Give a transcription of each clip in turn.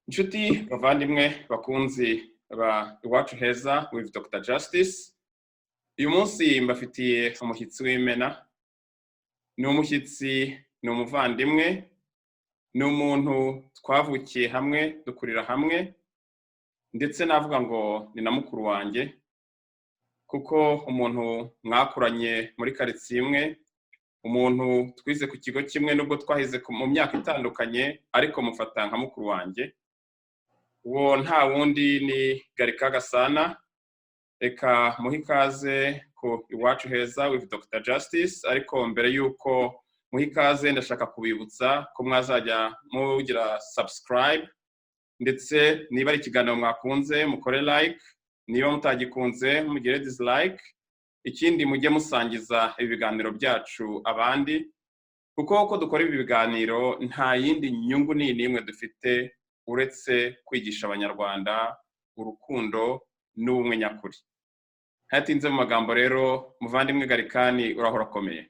Inshuti bavandimwe bakunzi ba Iwacu Heza with Dr. Justice. Uyu munsi mbafitiye umushyitsi w'imena. Ni umushyitsi, ni umuvandimwe, ni umuntu twavukiye hamwe, dukurira hamwe, ndetse navuga ngo ni na mukuru wanjye, kuko umuntu mwakuranye muri karitsiye imwe, umuntu twize ku kigo kimwe nubwo twahize mu myaka itandukanye, ariko mufata nka mukuru wanjye. Uwo nta wundi ni Gallican Gasana. Reka muhe ikaze ku Iwacu Heza with Dr. Justice, ariko mbere yuko muhe ikaze ndashaka kubibutsa ko mwazajya mugira subscribe, ndetse niba ari ikiganiro mwakunze mukore like, niba mutagikunze mugire dislike. Ikindi mujye musangiza ibiganiro byacu abandi, kuko uko dukora ibi biganiro nta yindi nyungu n'imwe dufite uretse kwigisha Abanyarwanda urukundo n'ubumwe nyakuri. Hatinze mu magambo rero, muvandimwe Gallican, urahora komeye.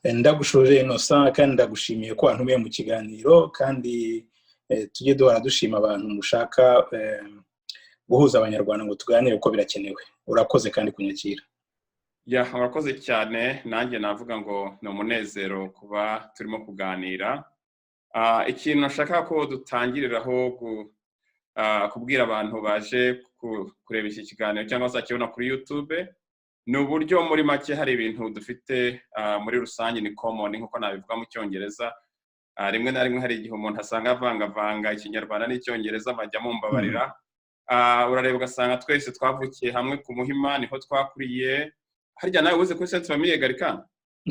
Ndagushuje Innocent, kandi ndagushimiye ko wantumiye mu kiganiro, kandi tujye duhora dushima abantu mushaka guhuza Abanyarwanda ngo tuganire uko birakenewe. Urakoze kandi kunyakira. Urakoze cyane, nanjye navuga ngo ni umunezero kuba turimo kuganira. Ikintu nashaka ko dutangiriraho kubwira abantu baje kureba iki kiganiro cyangwa bazakibona kuri YouTube, ni uburyo muri make hari ibintu dufite muri rusange ni common, nkuko nabivuga mu Cyongereza. Rimwe na rimwe hari igihe umuntu asanga avanga Ikinyarwanda n'Icyongereza, bajya mumbabarira. Urareba ugasanga twese twavukiye hamwe ku Muhima, niho twakuriye. Harya nawe uze kuri Sainte Famille Gallican?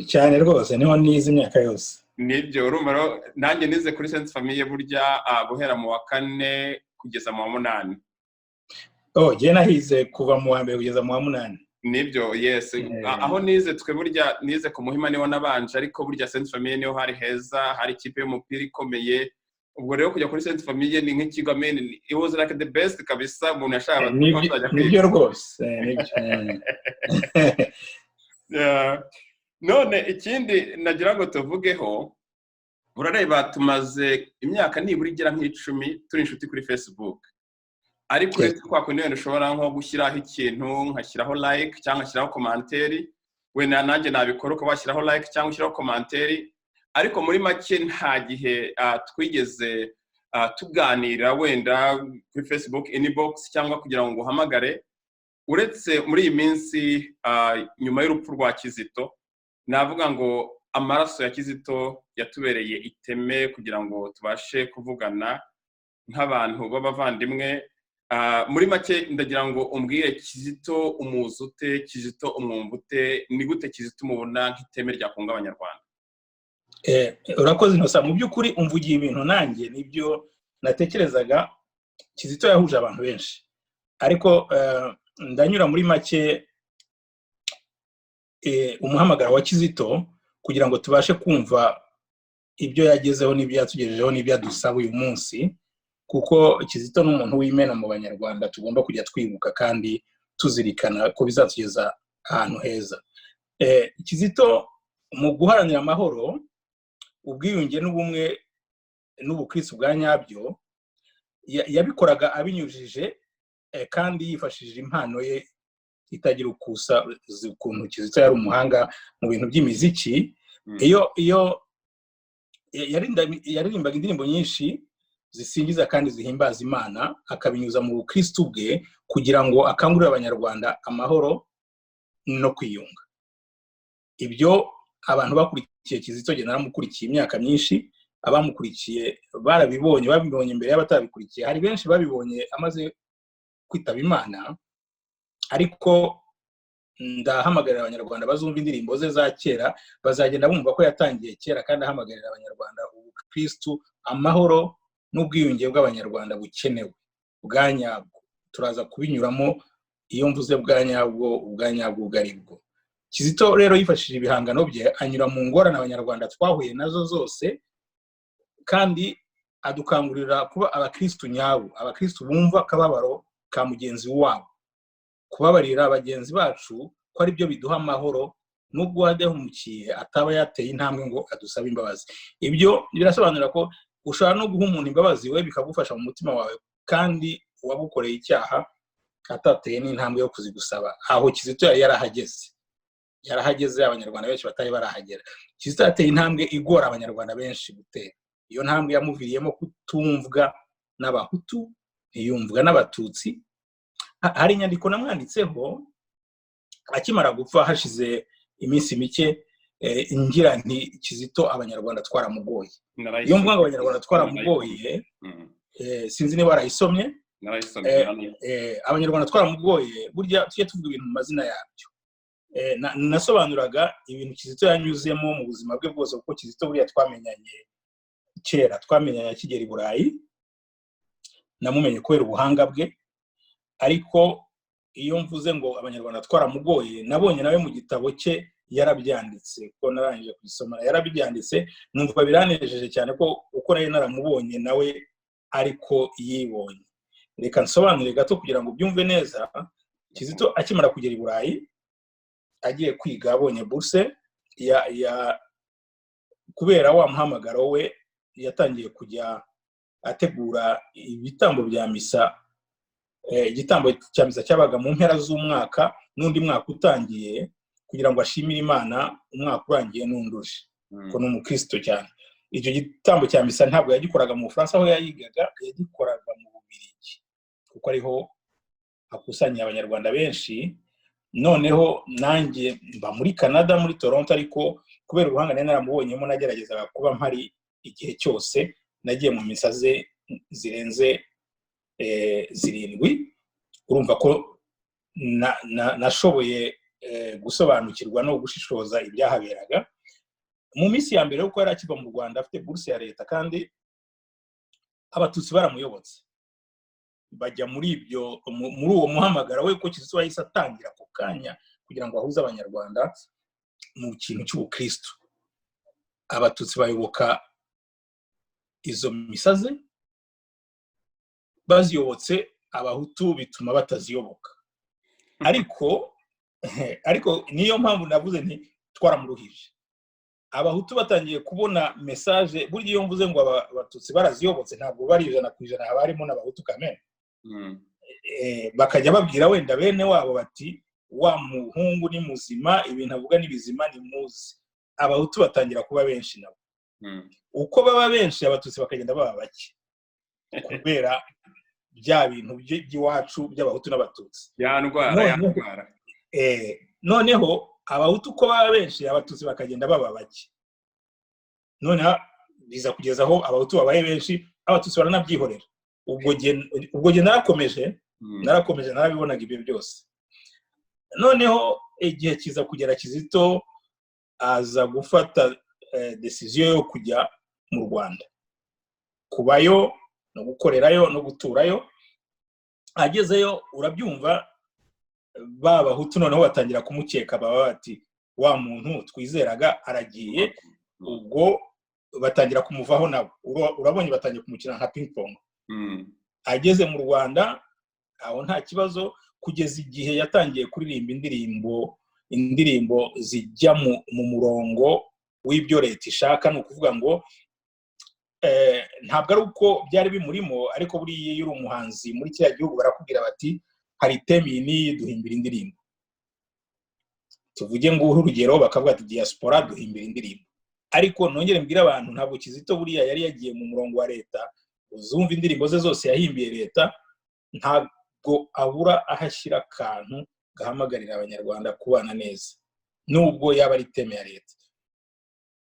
Cyane rwose, niho nize imyaka yose. Nibyo, urumva nanjye nize kuri Sainte Famille burya guhera mu wa 4 kugeza mu wa 8. Je nahize kuva mu wa 2 kugeza mu wa 8. Nibyo, yes. Aho nize twe burya nize ku Muhima niho nabanje, ariko burya Sainte Famille niho hari heza, hari ikipe y'umupira ikomeye. Ubwo rero kujya kuri Sainte Famille ni nk'ikigo amene, it was like the best kabisa, umuntu yashaka kuzajya kwiga. Nibyo rwose, nibyo. None ikindi nagira ngo tuvugeho, urareba tumaze imyaka nibura igera nk'icumi turi inshuti kuri Facebook. Ariko kwa kundi wenda ushobora nko gushyiraho ikintu, nkashyiraho like cyangwa nkashyiraho commentary, wenda nanjye nabikora uko bashyiraho like cyangwa ushyiraho commentary. Ariko muri make nta gihe twigeze tuganira wenda kuri Facebook inbox cyangwa kugira ngo uhamagare, uretse muri iyi minsi nyuma y'urupfu rwa Kizito. Navuga ngo amaraso ya Kizito yatubereye iteme kugira ngo tubashe kuvugana nk'abantu b'abavandimwe. Muri make ndagira ngo umbwire Kizito umuzute, Kizito umwumbute, ni gute Kizito umubona nk'iteme ryakunga Abanyarwanda? Urakoze Innocent, mu by'ukuri umvugiye ibintu nanjye nibyo natekerezaga. Kizito yahuje abantu benshi, ariko ndanyura muri make umuhamagara wa Kizito kugira ngo tubashe kumva ibyo yagezeho n'ibyo yatugejejeho n'ibyo adusaba uyu munsi, kuko Kizito n'umuntu w'imena mu Banyarwanda tugomba kujya twibuka kandi tuzirikana ko bizatugeza ahantu heza. Kizito mu guharanira amahoro, ubwiyunge n'ubumwe n'ubukristo bwa nyabyo, yabikoraga abinyujije kandi yifashishije impano ye itagira ukusa. Ukuntu Kizito yari umuhanga mu bintu by'imiziki. Iyo yaririmbaga indirimbo nyinshi zisingiza kandi zihimbaza Imana, akabinyuza mu bukristo bwe kugira ngo akangurire Abanyarwanda amahoro no kwiyunga. Ibyo abantu bakurikiye Kizito, je naramukurikiye imyaka myinshi, abamukurikiye babibonye imbere y'abatabikurikiye. Hari benshi babibonye amaze kwitaba Imana, ariko ndahamagarira Abanyarwanda bazumva indirimbo ze za kera, bazagenda bumva ko yatangiye kera, kandi ahamagarira Abanyarwanda ubukristo, amahoro n'ubwiyunge bw'Abanyarwanda bukenewe bwa nyabwo. Turaza kubinyuramo iyo mvuze bwa nyabwo, ubwa nyabwo ubwo. Kizito rero yifashishije ibihangano bye anyura mu ngorane Abanyarwanda twahuye nazo zose, kandi adukangurira kuba abakristo nyabo, abakristo bumva akababaro ka mugenzi wabo, kubabarira bagenzi bacu ko ari byo biduha amahoro, nubwo wadehumukiye ataba yateye intambwe ngo adusabe imbabazi. Ibyo birasobanura ko ushobora no guha umuntu imbabazi we bikagufasha mu mutima wawe kandi wagukoreye icyaha atateye n'intambwe yo kuzigusaba. Aho Kizito yari yarahageze abanyarwanda benshi batari barahagera. Kizito yateye intambwe igora abanyarwanda benshi gutera. Iyo ntambwe yamuviriyemo kutumvwa n'abahutu, ntiyumvwa n'abatutsi. Hari inyandiko namwanditseho akimara gupfa hashize iminsi mike, ngira nti Kizito abanyarwanda twaramugoye. Iyo mvuga ngo abanyarwanda twaramugoye, sinzi niba barayisomye. Abanyarwanda twaramugoye, burya tujye tuvuga ibintu mu mazina yabyo. Nasobanuraga ibintu Kizito yanyuzemo mu buzima bwe bwose, kuko Kizito buriya twamenyanye kera, twamenyanye akigera i Burayi, namumenye kubera ubuhanga bwe. Ariko iyo mvuze ngo abanyarwanda twaramugoye, nabonye nawe mu gitabo cye yarabyanditse, ko narangije kubisoma yarabyanditse, numva biranejeje cyane ko uko nayo naramubonye nawe ariko yibonye. Reka nsobanure gato kugira ngo byumve neza. Kizito akimara kugera i Burayi agiye kwiga, abonye bourse kubera wa muhamagaro we, yatangiye kujya ategura ibitambo bya misa. Igitambo cya misa cyabaga mu mpera z'umwaka n'undi mwaka utangiye, kugira ngo ashimire Imana umwaka urangiye n'unduje, ko n'umukristo cyane. Icyo gitambo cya misa ntabwo yagikoraga mu Bufaransa aho yayigaga, yagikoraga mu Bubiligi, kuko ariho hakusanya abanyarwanda benshi. Noneho nanjye mba muri Canada, muri Toronto, ariko kubera ubuhanga nari naramubonyemo nageragezaga kuba mpari igihe cyose. Nagiye mu misa ze zirenze 7. Urumva ko nashoboye gusobanukirwa no gushishoza ibyahaberaga. Mu minsi ya mbere uko yari akiva mu Rwanda afite bourse ya leta, kandi abatutsi baramuyobotse, bajya muri uwo muhamagara we, ko Kizito yahise atangira ako kanya kugira ngo ahuze abanyarwanda mu kintu cy'ubukristo. Abatutsi bayoboka izo misa ze, baziyobotse, abahutu bituma bataziyoboka. Ariko niyo mpamvu navuze nti twaramuruhije. Abahutu batangiye kubona message, burya iyo mvuze ngo abatutsi baraziyobotse ntabwo bari 100% haba harimo n'abahutu kamere. Bakajya babwira wenda bene wabo bati wa muhungu ni muzima, ibintu avuga ni bizima, ni muzi. Abahutu batangira kuba benshi nabo. Uko baba benshi, abatutsi bakagenda baba bake, kubera bya bintu by'iwacu by'abahutu n'abatutsi. Noneho abahutu ko baba benshi, abatutsi bakagenda baba bake. Noneho biza kugeza aho abahutu babaye benshi, abatutsi baranabyihorera. Ubwo je narakomeje narabibonaga ibyo byose. Noneho igihe kiza kugera, Kizito aza gufata decision yo kujya mu Rwanda, kubayo no gukorerayo no guturayo. Agezeyo urabyumva, b'abahutu noneho batangira kumukeka, baba bati wa muntu twizeraga aragiye. Ubwo batangira kumuvaho nabo, urabonye batangiye kumukina nka ping pong. Ageze mu Rwanda aho nta kibazo, kugeza igihe yatangiye kuririmba indirimbo zijya mu murongo w'ibyo leta ishaka. Ni ukuvuga ngo ntabwo ari uko byari bimurimo, ariko buriya iyo uri umuhanzi muri kiriya gihugu barakubwira bati hari Iteme ni duhimbira indirimbo. Tuvuge ngo urugero, bakavuga ati diaspora duhimbira indirimbo. Ariko nongere mbwira abantu, ntabwo Kizito buriya yari yagiye mu murongo wa leta. Uzumva indirimbo ze zose yahimbiye leta, ntabwo abura ahashyira akantu gahamagarira abanyarwanda kubana neza, nubwo yaba ari Iteme ya leta.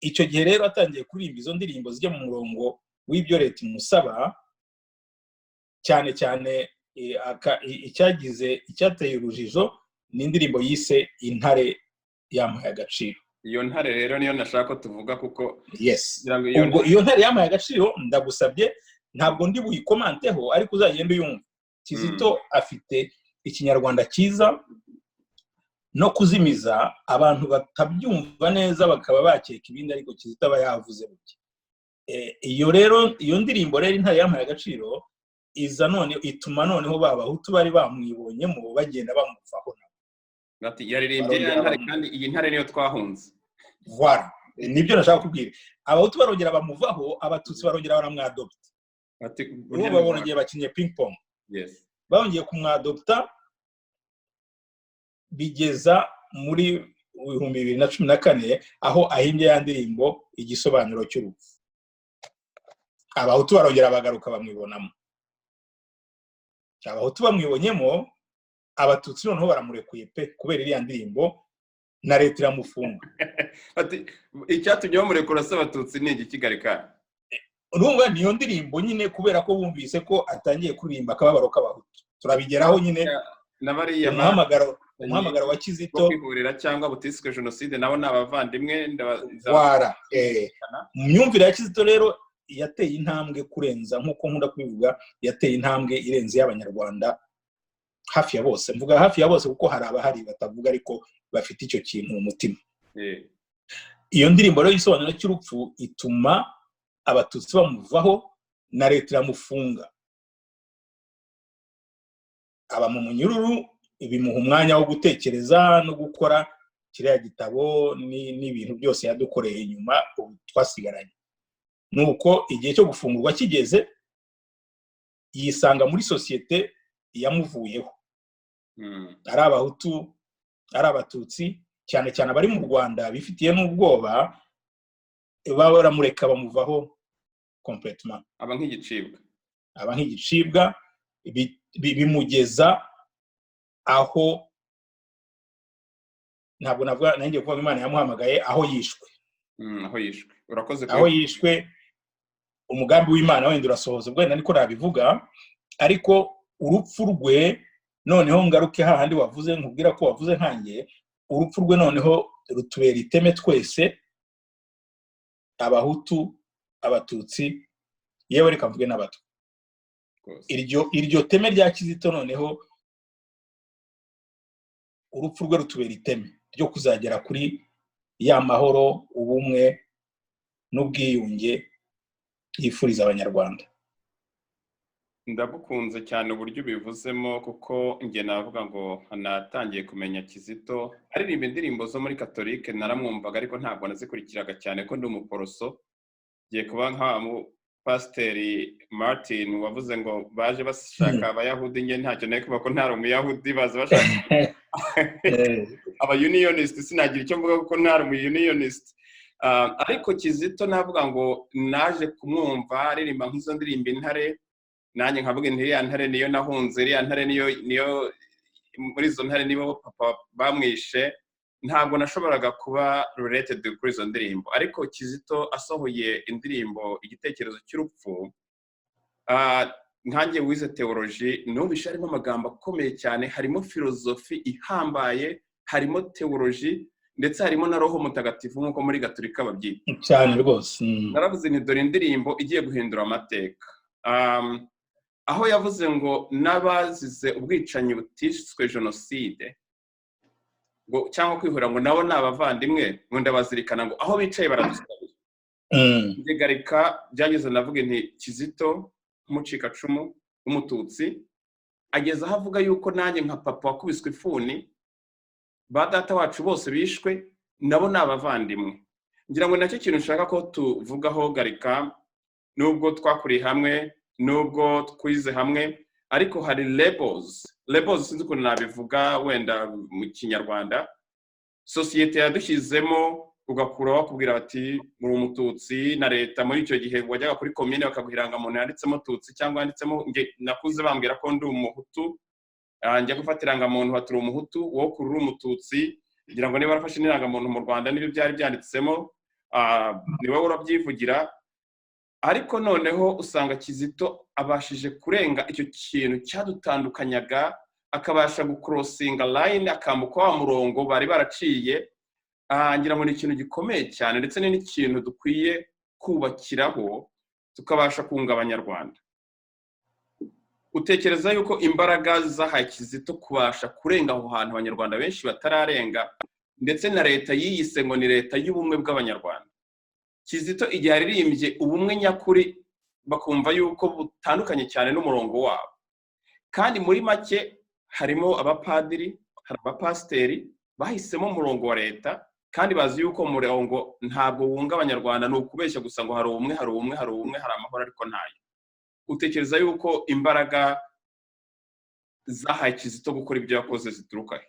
Icyo gihe rero atangiye kuririmba izo ndirimbo zijya mu murongo w'ibyo leta imusaba, cyane cyane icyateye urujijo ni indirimbo yise Intare yampaye agaciro. Iyo ntare rero niyo nashaka tuvuga, kuko ubwo iyo ntare yampaye agaciro ndagusabye, ntabwo ndi buyikomanteho, ariko uzagenda uyumva. Kizito afite ikinyarwanda cyiza, no kuzimiza abantu batabyumva neza bakaba bakeka ibindi, ariko Kizito aba yavuze buke. Iyo rero, iyo ndirimbo rero Intare yampaye agaciro iza none ituma noneho b'abahutu bari bamwibonyemo bagenda bamuvaho nabo. Bati yaririmbye intare, kandi iyi ntare niyo twahunze. Voilà, nibyo nashaka kubwira. abahutu barongera bamuvaho, abatutsi barongera baramwadopta. Ubu babonye bakinye ping pong. Yes. Bongeye kumwadopta bigeza muri 2014 aho ahimbye ya ndirimbo igisobanuro cy'urupfu. Abahutu barongera bagaruka bamwibonamo. Abahutu bamwibonyemo, abatutsi noneho baramurekuye pe kubera iriya ndirimbo na leta iramufunga. Ati icyatumye bamurekura se abatutsi ni igikigarika. Urumva niyo ndirimbo nyine kubera ko bumvise ko atangiye kuririmba akababaro k'abahutu. Turabigeraho nyine n'abariya umuhamagaro wa Kizito kwihurira cyangwa butiswe jenoside nabo nabavandimwe ndawara. Mu myumvire ya Kizito rero yateye intambwe kurenza nkuko nkunda kubivuga, yateye intambwe irenze y'Abanyarwanda hafi ya bose. Mvuga hafi ya bose kuko hari abahari batavuga ariko bafite icyo kintu mu mutima. Iyo ndirimbo rero isobanura cy'urupfu ituma abatutsi bamuvaho na leta iramufunga. Aba mu munyururu, bimuha umwanya wo gutekereza no gukora kiriya gitabo n'ibintu byose yadukoreye inyuma twasigaranye. Nuko igihe cyo gufungurwa kigeze yisanga muri societe yamuvuyeho. Ari abahutu, ari abatutsi, cyane cyane abari mu Rwanda bifitiye n'ubwoba baramureka bamuvaho complètement. Aba nk'igicibwa bimugeza aho ntabwo navuga nanjye kuvuga Imana yamuhamagaye aho yishwe. Urakoze ko aho yishwe umugambi w'Imana wenda urasohoza ubwo niko nabivuga, ariko urupfu rwe noneho ngaruke hahandi wavuze nkubwira ko wavuze nkanjye, urupfu rwe noneho rutubera iteme twese, abahutu, abatutsi, yewe reka mvuge n'abato. Iryo teme rya Kizito noneho urupfu rwe rutubera iteme ryo kuzagera kuri ya mahoro, ubumwe n'ubwiyunge yifuriza Abanyarwanda. Ndabukunze cyane uburyo bivuzemo kuko nge navuga ngo natangiye kumenya Kizito aririmba indirimbo zo muri Katolike, naramwumvaga ariko ntabwo nazikurikiraga cyane ko ndi umuporoso. Giye kuba nka Pasiteri Martin wavuze ngo baje bashaka abayahudi, nge ntacyo naye kuba ko ntari umuyahudi, baza bashaka aba unionist, sinagira icyo mvuga kuko ntari umuyunionist. Ariko Kizito navuga ngo naje kumwumva aririmba nk'izo ndirimbo intare, nanjye nkavuga nti ya ntare niyo nahunze, ya ntare niyo muri izo ntare nibo papa bamwishe. Ntabwo nashoboraga kuba related kuri izo ndirimbo, ariko Kizito asohoye indirimbo igitekerezo cy'urupfu, nkanjye wize theology, numvishe harimo amagambo akomeye cyane, harimo filozofi ihambaye, harimo theology, ndetse harimo na roho mutagatifu nk'uko muri Gatolika babyita cyane rwose. Naravuze nti dore indirimbo igiye guhindura amateka. Aho yavuze ngo n'abazize ubwicanyi butiswe jenoside ngo cyangwa kwihura ngo nabo nabavandimwe ngo ndabazirikana ngo aho bicaye baradusabira. Ndegarika byageze navuga nti Kizito umucika cumu umututsi ageze aho avuga yuko nanjye nka papa wakubiswe ifuni, ba data wacu bose bishwe, nabo nabavandimwe. Ngira ngo nacyo kintu nshaka ko tuvugaho Garika, nubwo twakuriye hamwe, nubwo twize hamwe, ariko hari labels sinzi ukuntu nabivuga wenda mu Kinyarwanda. Societe yadushyizemo ugakura bakubwira bati muri umututsi, na leta muri icyo gihe wajyaga kuri commune bakaguhiranga umuntu yanditsemo tutsi cyangwa yanditsemo, nge nakuze bambwira ko ndi umuhutu, njya gufatiranga muntu baturi umuhutu, wo kurura umututsi, ngira ngo niba barafashe niranga muntu mu Rwanda nibi byari byanditsemo, niwe urabyivugira. Ariko noneho usanga Kizito abashije kurenga icyo kintu cyadutandukanyaga, akabasha gucrossinga line, akambuka wa murongo bari baraciye. Ngira ngo ni ikintu gikomeye cyane, ndetse ni n'ikintu dukwiye kubakiraho tukabasha kunga Abanyarwanda. Utekereza yuko imbaraga zahaye Kizito kubasha kurenga aho hantu Abanyarwanda benshi batararenga, ndetse na leta yiyise ngo ni leta y'ubumwe bw'Abanyarwanda. Kizito igihe aririmbye ubumwe nyakuri bakumva yuko butandukanye cyane n'umurongo wabo. Kandi muri make harimo abapadiri, hari abapasiteri bahisemo umurongo wa leta, kandi bazi yuko umurongo ntabwo wunga abanyarwanda, ni ukubeshya gusa ngo hari umwe hari amahoro ariko ntayo. Utekereza yuko imbaraga zahaye Kizito gukora ibyo yakoze zituruka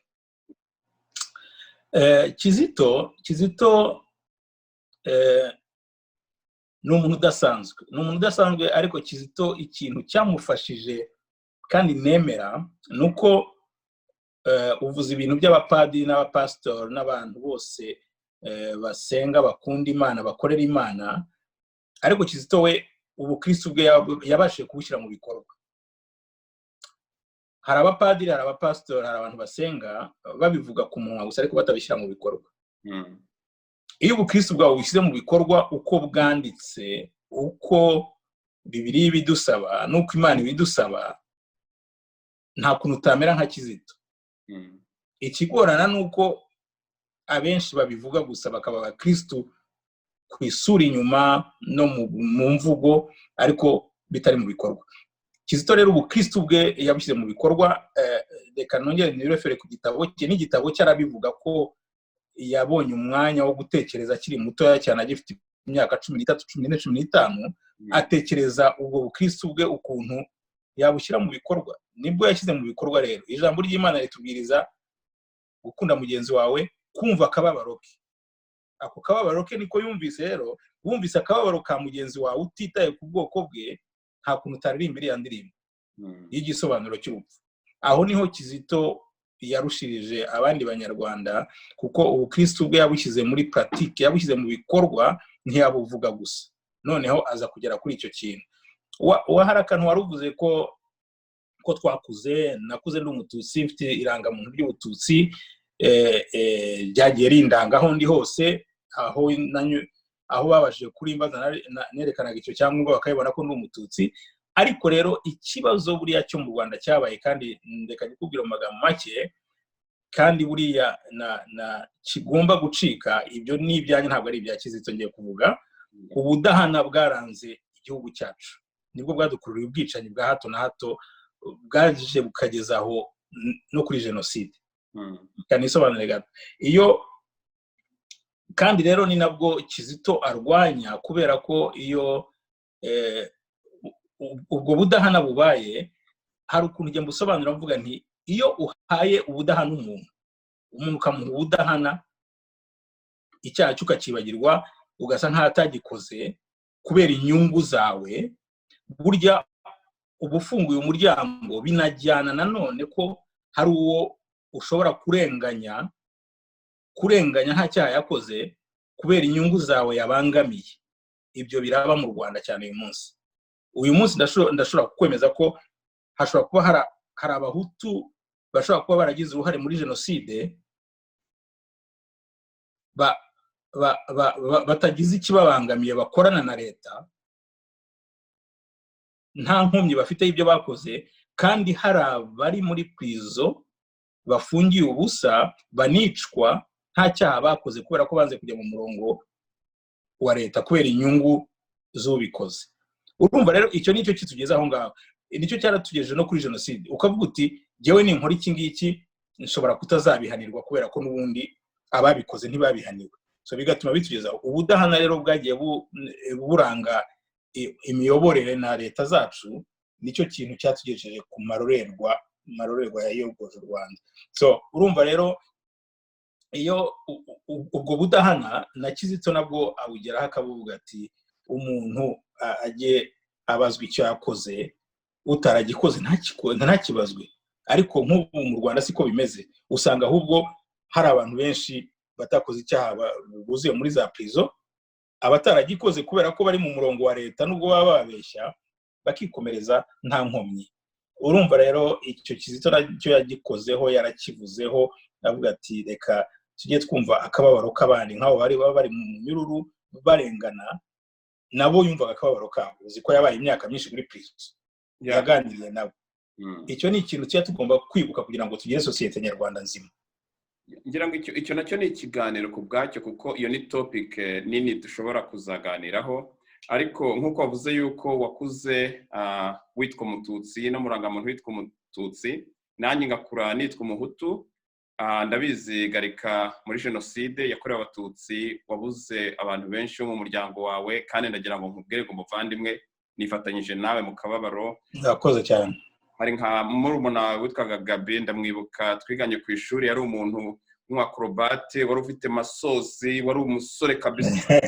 he? Kizito ni umuntu udasanzwe, ariko Kizito ikintu cyamufashije kandi nemera nuko uvuze ibintu by'abapadiri n'abapasitori n'abantu bose basenga, bakunda Imana, bakorera Imana, ariko Kizito we ubukristo bwe yabashije kubushyira mu bikorwa. Hari abapadiri, hari abapasitori, hari abantu basenga babivuga ku munwa gusa ariko batabishyira mu bikorwa. Iyo ubukristo bwawe bushyize mu bikorwa uko bwanditse, uko Bibiliya ibidusaba n'uko Imana ibidusaba, nta kuntu utamera nka Kizito. Ikigorana nuko abenshi babivuga gusa bakaba abakristo ku isura inyuma no mu mvugo, ariko bitari mu bikorwa. Kizito rero ubukristo bwe yabishyize mu bikorwa. Reka nongere nirefere ku gitabo cye, n'igitabo cyarabivuga ko yabonye umwanya wo gutekereza akiri mutoya cyane, agifite imyaka 13, 14, 15, atekereza ubwo bukristo bwe ukuntu yabushyira mu bikorwa. Nibwo yashyize mu bikorwa. Rero ijambo ry'Imana ritubwiriza gukunda mugenzi wawe, kumva akababaro ke. Ako kababaro ke niko yumvise. Rero wumvise akababaro ka mugenzi wawe utitaye ku bwoko bwe, nta kuntu utaririmba iriya ndirimbo y'igisobanuro cy'urupfu. Aho niho Kizito yarushirije abandi banyarwanda, kuko ubukristo bwe yabushyize muri pratique, yabushyize mu bikorwa, ntiyabuvuga gusa. Noneho aza kugera kuri icyo kintu. Hari akantu waruvuze ko nakuze ndi Umututsi, mfite irangamuntu ry'Ubututsi, ryagiye rindangaho ndi hose, aho babashije kurimbaza nerekanaga icyo cyangwa bakayibona ko ndi Umututsi. Ariko rero ikibazo buriya cyo mu Rwanda cyabaye, kandi ndeka nikubwira mu magambo make, kandi buriya kigomba gucika. Ibyo ni ibyanjye, ntabwo ari ibya Kizito ngiye kuvuga. Ubudahana bwaranze igihugu cyacu, nibwo bwadukururiye ubwicanyi bwa hato na hato, bwaje bukagezaho no kuri jenoside. Kandi isobanure gato iyo, kandi rero ni nabwo Kizito arwanya, kubera ko iyo ubwo budahana bubaye, hari ukuntu njye mbusobanura mvuga nti, iyo uhaye ubudahana umuntu ukamuha ubudahana, icyaha cyukakibagirwa ugasa nk'atagikoze kubera inyungu zawe, burya ubufunguye umuryango binajyana nanone ko hari uwo ushobora kurenganya nta cyaha yakoze kubera inyungu zawe yabangamiye. Ibyo biraba mu Rwanda cyane uyu munsi. Ndashobora kukwemeza ko hashobora kuba hari abahutu bashobora kuba baragize uruhare muri jenoside, batagize ikibabangamiye, bakorana na leta, nta nkomyi bafite y'ibyo bakoze, kandi hari abari muri prison bafungiye ubusa, banicwa nta cyaha bakoze, kubera ko banze kujya mu murongo wa leta kubera inyungu z'ubikoze. Urumva rero icyo nicyo kitugeza aho ngaho, nicyo cyaratugejeje no kuri jenoside. Ukavuga uti jewe ninkora iki ngiki nshobora kutazabihanirwa, kubera ko n'ubundi ababikoze ntibabihaniwe. So bigatuma bitugeza ubudahana rero bwagiye buranga imiyoborere na leta zacu. Nicyo kintu cyatugejeje ku marorerwa yayogoje u Rwanda. So urumva rero iyo ubwo budahana na Kizito nabwo abugeraho akavuga ati, umuntu ajye abazwa icyo yakoze, utaragikoze ntakibazwe. Ariko nk'ubu mu Rwanda siko bimeze. Usanga ahubwo hari abantu benshi batakoze icyaha buzuye muri za prison, abataragikoze kubera ko bari mu murongo wa leta, nubwo baba babeshya bakikomereza nta nkomyi. Urumva rero icyo Kizito nacyo yagikozeho, yarakivuzeho, avuga ati reka tujye twumva akababaro k'abandi, nk'abo bari mu nyururu barengana, nabo yumvaga akababaro kabo. Uzi ko yabaye imyaka myinshi muri prison, yaganiriye nabo. Icyo ni ikintu cyo tugomba kwibuka kugira ngo tugire sosiyete nyarwanda nzima. Ngira ngo icyo nacyo ni ikiganiro ku bwacyo, kuko iyo ni topic nini dushobora kuzaganiraho. Ariko nk'uko wavuze yuko wakuze witwa Umututsi no murangamuntu witwa Umututsi, nanjye ngakura nitwa Umuhutu, ndabizi Gallican muri jenoside yakorewe abatutsi wabuze abantu benshi bo mu muryango wawe kandi ndagira ngo nkubwire ngo muvandimwe nifatanyije nawe mu kababaro. Ndakoze cyane. Hari nka murumuna wawe witwaga Gabi ndamwibuka twiganye ku ishuri yari umuntu nk'akrobate wari ufite masosi wari umusore kabisa.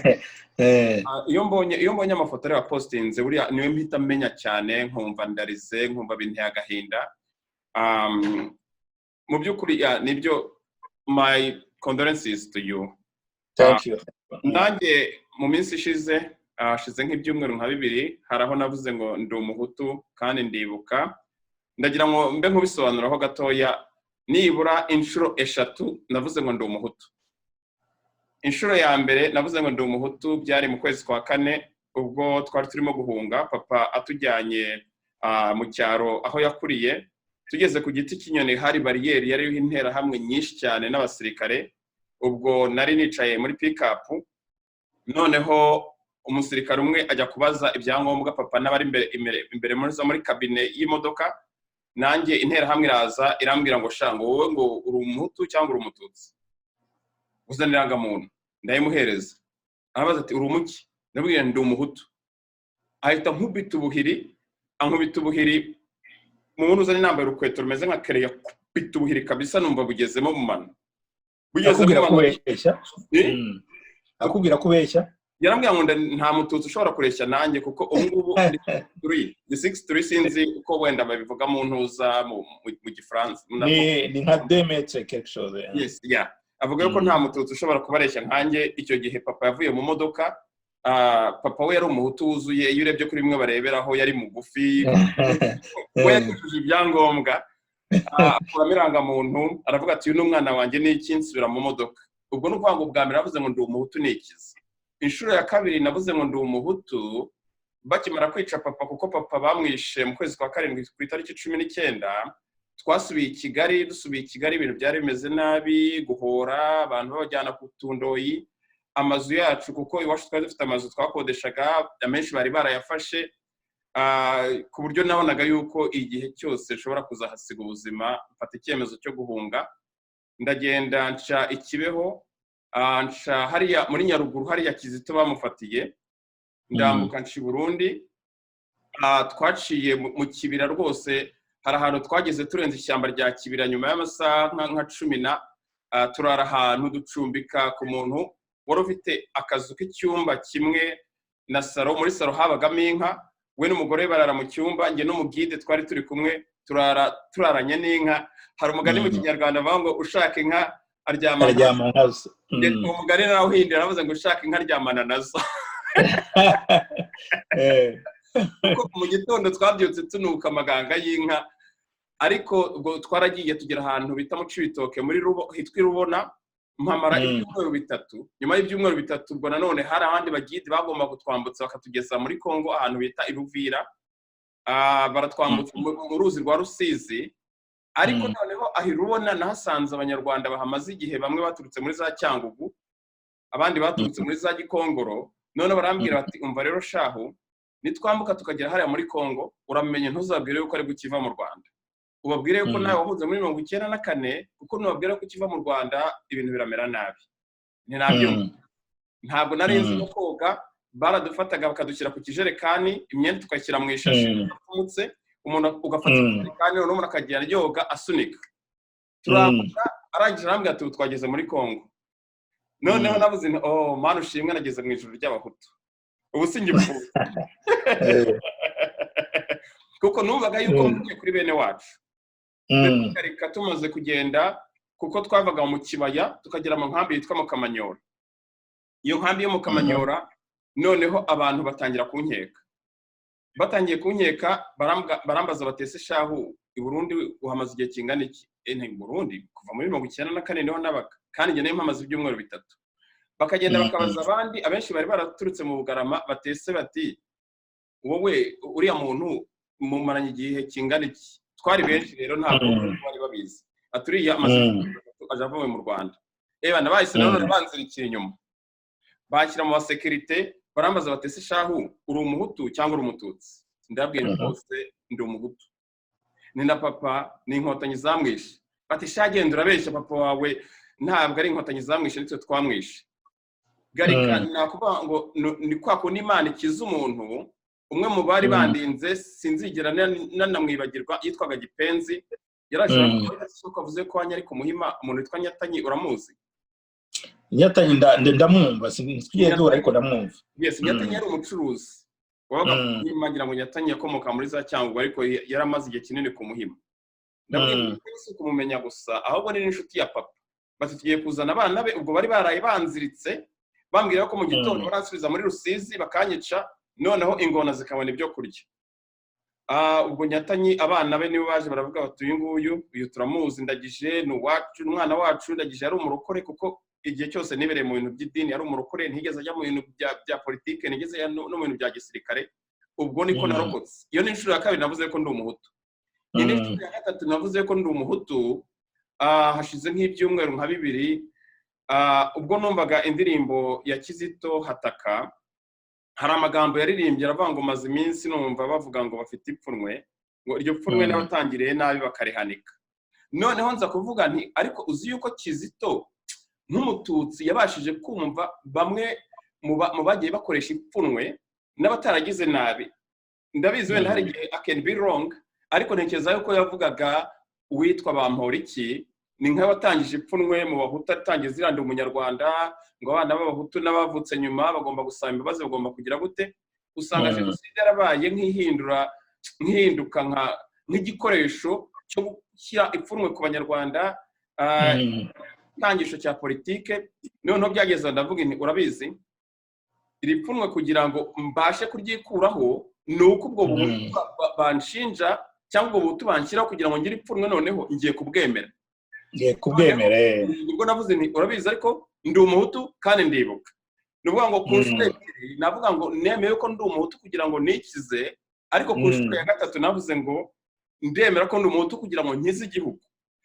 Iyo mbonye amafoto ari postinze buriya niwe mpita menya cyane nkumva ndarize nkumva binteye agahinda. Mu byukuri nibyo my condolences to you. Thank you. Nanjye mu minsi ishize nk'ibyumweru nka 2 haraho navuze ngo ndi umuhutu kandi ndibuka ndagira ngo mbe nkubisobanuraho gatoya nibura inshuro 3 navuze ngo ndi umuhutu. Inshuro ya mbere navuze ngo ndi umuhutu byari mu kwezi kwa 4 ubwo twari turimo guhunga papa atujyanye mu cyaro aho yakuriye. Tugeze ku giti cy'inyoni hari bariyeri yari intera hamwe nyinshi cyane n'abasirikare. Ubwo nari nicaye muri pick up noneho umusirikare umwe ajya kubaza ibyangombwa papa n'abari imbere muri kabine y'imodoka. Nanjye intera hamwe iraza irambwira ngo shango wowe ngo uri umuhutu cyangwa uri umututsi uzaniranga muntu. Ndayimuhereza arabaza ati uri umuki ndabwira ndi umuhutu. Ahita nkubita ubuhiri umuntu uzanye nambaye urukweto rumeze nka kereya kubita ubuhiri kabisa numva bugezemo mu mano. Akubwira kubeshya yarambwira ngo nta mututsi ushobora kureshya nanjye kuko ngubu ni 63 sinzi uko wenda babivuga mu ntuza mu gifaransa ni nka Demetre quelque chose. Yes, yeah. Avuga yuko nta mututsi ushobora kubareshya nkanjye. Icyo gihe papa yavuye mu modoka. Papa we yari umuhutu wuzuye iyo urebye kuri bimwe bareberaho yari mugufi we yakujije ibyangombwa akuramiranga muntu aravuga ati uyu n'umwana wanjye n'iki nsubira mu modoka. Ubwo n'uvuga ngo bwa mbere navuze ngo ndi umuhutu nikiza. Inshuro ya kabiri navuze ngo ndi umuhutu bakimara kwica papa kuko papa bamwishe mu kwezi kwa 7 ku itariki 19. Twasubiye i Kigali ibintu byari bimeze nabi guhora abantu babajyana ku tundoyi amazu yacu kuko iwacu twari dufite amazu twakodeshaga amenshi bari barayafashe ku buryo nabonaga yuko igihe cyose nshobora kuzahasiga ubuzima. Mfata icyemezo cyo guhunga ndagenda nca Ikibeho nca hariya muri Nyaruguru hariya Kizito bamufatiye ndambuka nci Burundi. Twaciye mu kibira rwose hari ahantu twageze turenze ishyamba rya Kibira nyuma y'amasaha nka 10 turara ahantu ducumbika ku muntu wari ufite akazu k'icyumba kimwe na saro. Muri saro habagamo inka we n'umugore barara mu cyumba njye n'umugide twari turi kumwe turaranye n'inka. Hari umugani mu Kinyarwanda bavuga ngo ushaka inka aryamana nazo. Umugani nawe uhindira aravuze ngo ushaka inka aryamana nazo. Kuko mu gitondo twabyutse tunuka amaganga y'inka ariko ubwo twaragiye tugira ahantu bita mu Cibitoke muri hitwa Rubona mpamara ibyumweru 3. Nyuma y'ibyumweru 3 ubwo nanone hari abandi bagidi bagomba kutwambutsa bakatugeza muri Kongo ahantu bita Iruvira. Baratwambutsa mu ruzi rwa Rusizi ariko noneho ahirubona nahasanze Abanyarwanda bahamaze igihe bamwe baturutse muri za Cyangugu abandi baturutse muri za Gikongoro. None barambwira bati umva rero shahu nitwambuka tukagera hariya muri Kongo uramenye ntuzabwire yuko ari gukiva mu Rwanda. Ubabwire yuko nawe wahuze muri 94 kuko nubabwira ko kiva mu Rwanda ibintu biramera nabi. Ni nabyo ntabwo narinzi no koga baradufataga bakadushyira ku kijerekani imyenda tukashyira mu ishashi umutse umuntu ugafata ijerekani none umuntu akagira yoga asunika. Turambuka arangije arambwira ati twageze muri Kongo. Noneho navuze mana ushimwe nageze mu ijuru ry'abahutu. Ubu singipfu kuko numvaga yuko mvuye kuri bene wacu. Reka tumaze kugenda kuko twavaga mu kibaya tukagera mu nkambi yitwa mu Kamanyora. Iyo nkambi yo mu Kamanyora noneho abantu batangira kunkeka. Batangiye kunkeka barambaza batese shahu i Burundi uhamaze igihe kingana iki? Burundi kuva muri 94 niho nabaga kandi nge mpamaze ibyumweru 3. Bakagenda bakabaza abandi abenshi bari baraturutse mu Bugarama batese bati wowe uriya muntu mumaranye igihe kingana iki? Twari benshi rero ntabwo bari babizi. Aturiya amaze ajavuye mu Rwanda. Bana bahise none banzirikira inyuma. Bashyira mu security barambaza batese shahu uri umuhutu cyangwa uri umututsi? Ndabwiye rwose ndi umuhutu. Ni na papa ni inkotanyi zamwishe. bati shagenda urabeshya papa wawe ntabwo ari inkotanyi zamwishe nitwe twamwishe. Gallican nakuvuga ngo ni kwa kundi Imana ikiza umuntu. Umwe mu bari bandinze sinzigera nanamwibagirwa yitwaga Gipenzi, yarashaka ko avuze ko wanyari ku Muhima umuntu witwa Nyatanyi, uramuzi? Nyatanyi ndamwumva sinzigiye dora ariko ndamwumva. Yes, Nyatanyi yari umucuruzi wabaga nyimangira ngo Nyatanyi yakomoka muri za Cyangugu ariko yaramaze igihe kinini ku Muhima. Ndabwira kumumenya gusa ahubwo ni inshuti ya papa. Bati tugiye kuzana abana be, ubwo bari baraye banziritse bambwira ko mu gitondo baransubiza muri Rusizi bakanyica, noneho ingona zikabona ibyo kurya. Ubwo Nyatanyi abana be nibo baje baravuga bati uyu turamuzi, Ndagije ni uwacu, umwana wacu. Ndagije yari umurokore kuko igihe cyose nibereye mu bintu by'idini yari umurokore, ntigeze ajya mu bintu bya politike, ntigeze no mu bintu bya gisirikare. Ubwo niko narokotse. Iyo ni inshuro ya kabiri navuze ko ndi umuhutu. Indi nshuro ya gatatu navuze ko ndi umuhutu hashize nk'ibyumweru nka 2. Ubwo numvaga indirimbo ya Kizito Hataka, hari amagambo yaririmbye aravuga ngo maze iminsi numva bavuga ngo bafite ipfunwe, ngo iryo pfunwe n'abatangiriye nabi bakarihanika. Noneho nza kuvuga nti ariko uzi yuko Kizito nk'umututsi yabashije kumva bamwe mu bagiye bakoresha ipfunwe n'abataragize nabi. Ndabizi wenda hari igihe I can be wrong, ariko ntekereza yuko yavugaga uwitwa Amahoro ni nk'abatangije ipfunwe mu bahutu, atangiye ziranda umunyarwanda ngo abana b'abahutu n'abavutse nyuma bagomba gusaba imbabazi, bagomba kugira gute. Usanga jenoside yarabaye nk'ihinduka nk'igikoresho cyo gushyira ipfunwe ku banyarwanda, itangisho cya politike. Noneho byageze ndavuga nti urabizi iri pfunwe kugira ngo mbashe kuryikuraho ni uko ubwo buhutu banshinja cyangwa ubwo buhutu banshyiraho kugira ngo ngire ipfunwe, noneho ngiye kubwemera. Ubwo navuze nti urabizi ariko ndi umuhutu kandi ndibuka. Nuvuga ngo ku nshuro ebyiri navuga ngo nemeye ko ndi umuhutu kugira ngo nikize, ariko ku nshuro ya gatatu navuze ngo ndemera ko ndi umuhutu kugira ngo nkize igihugu.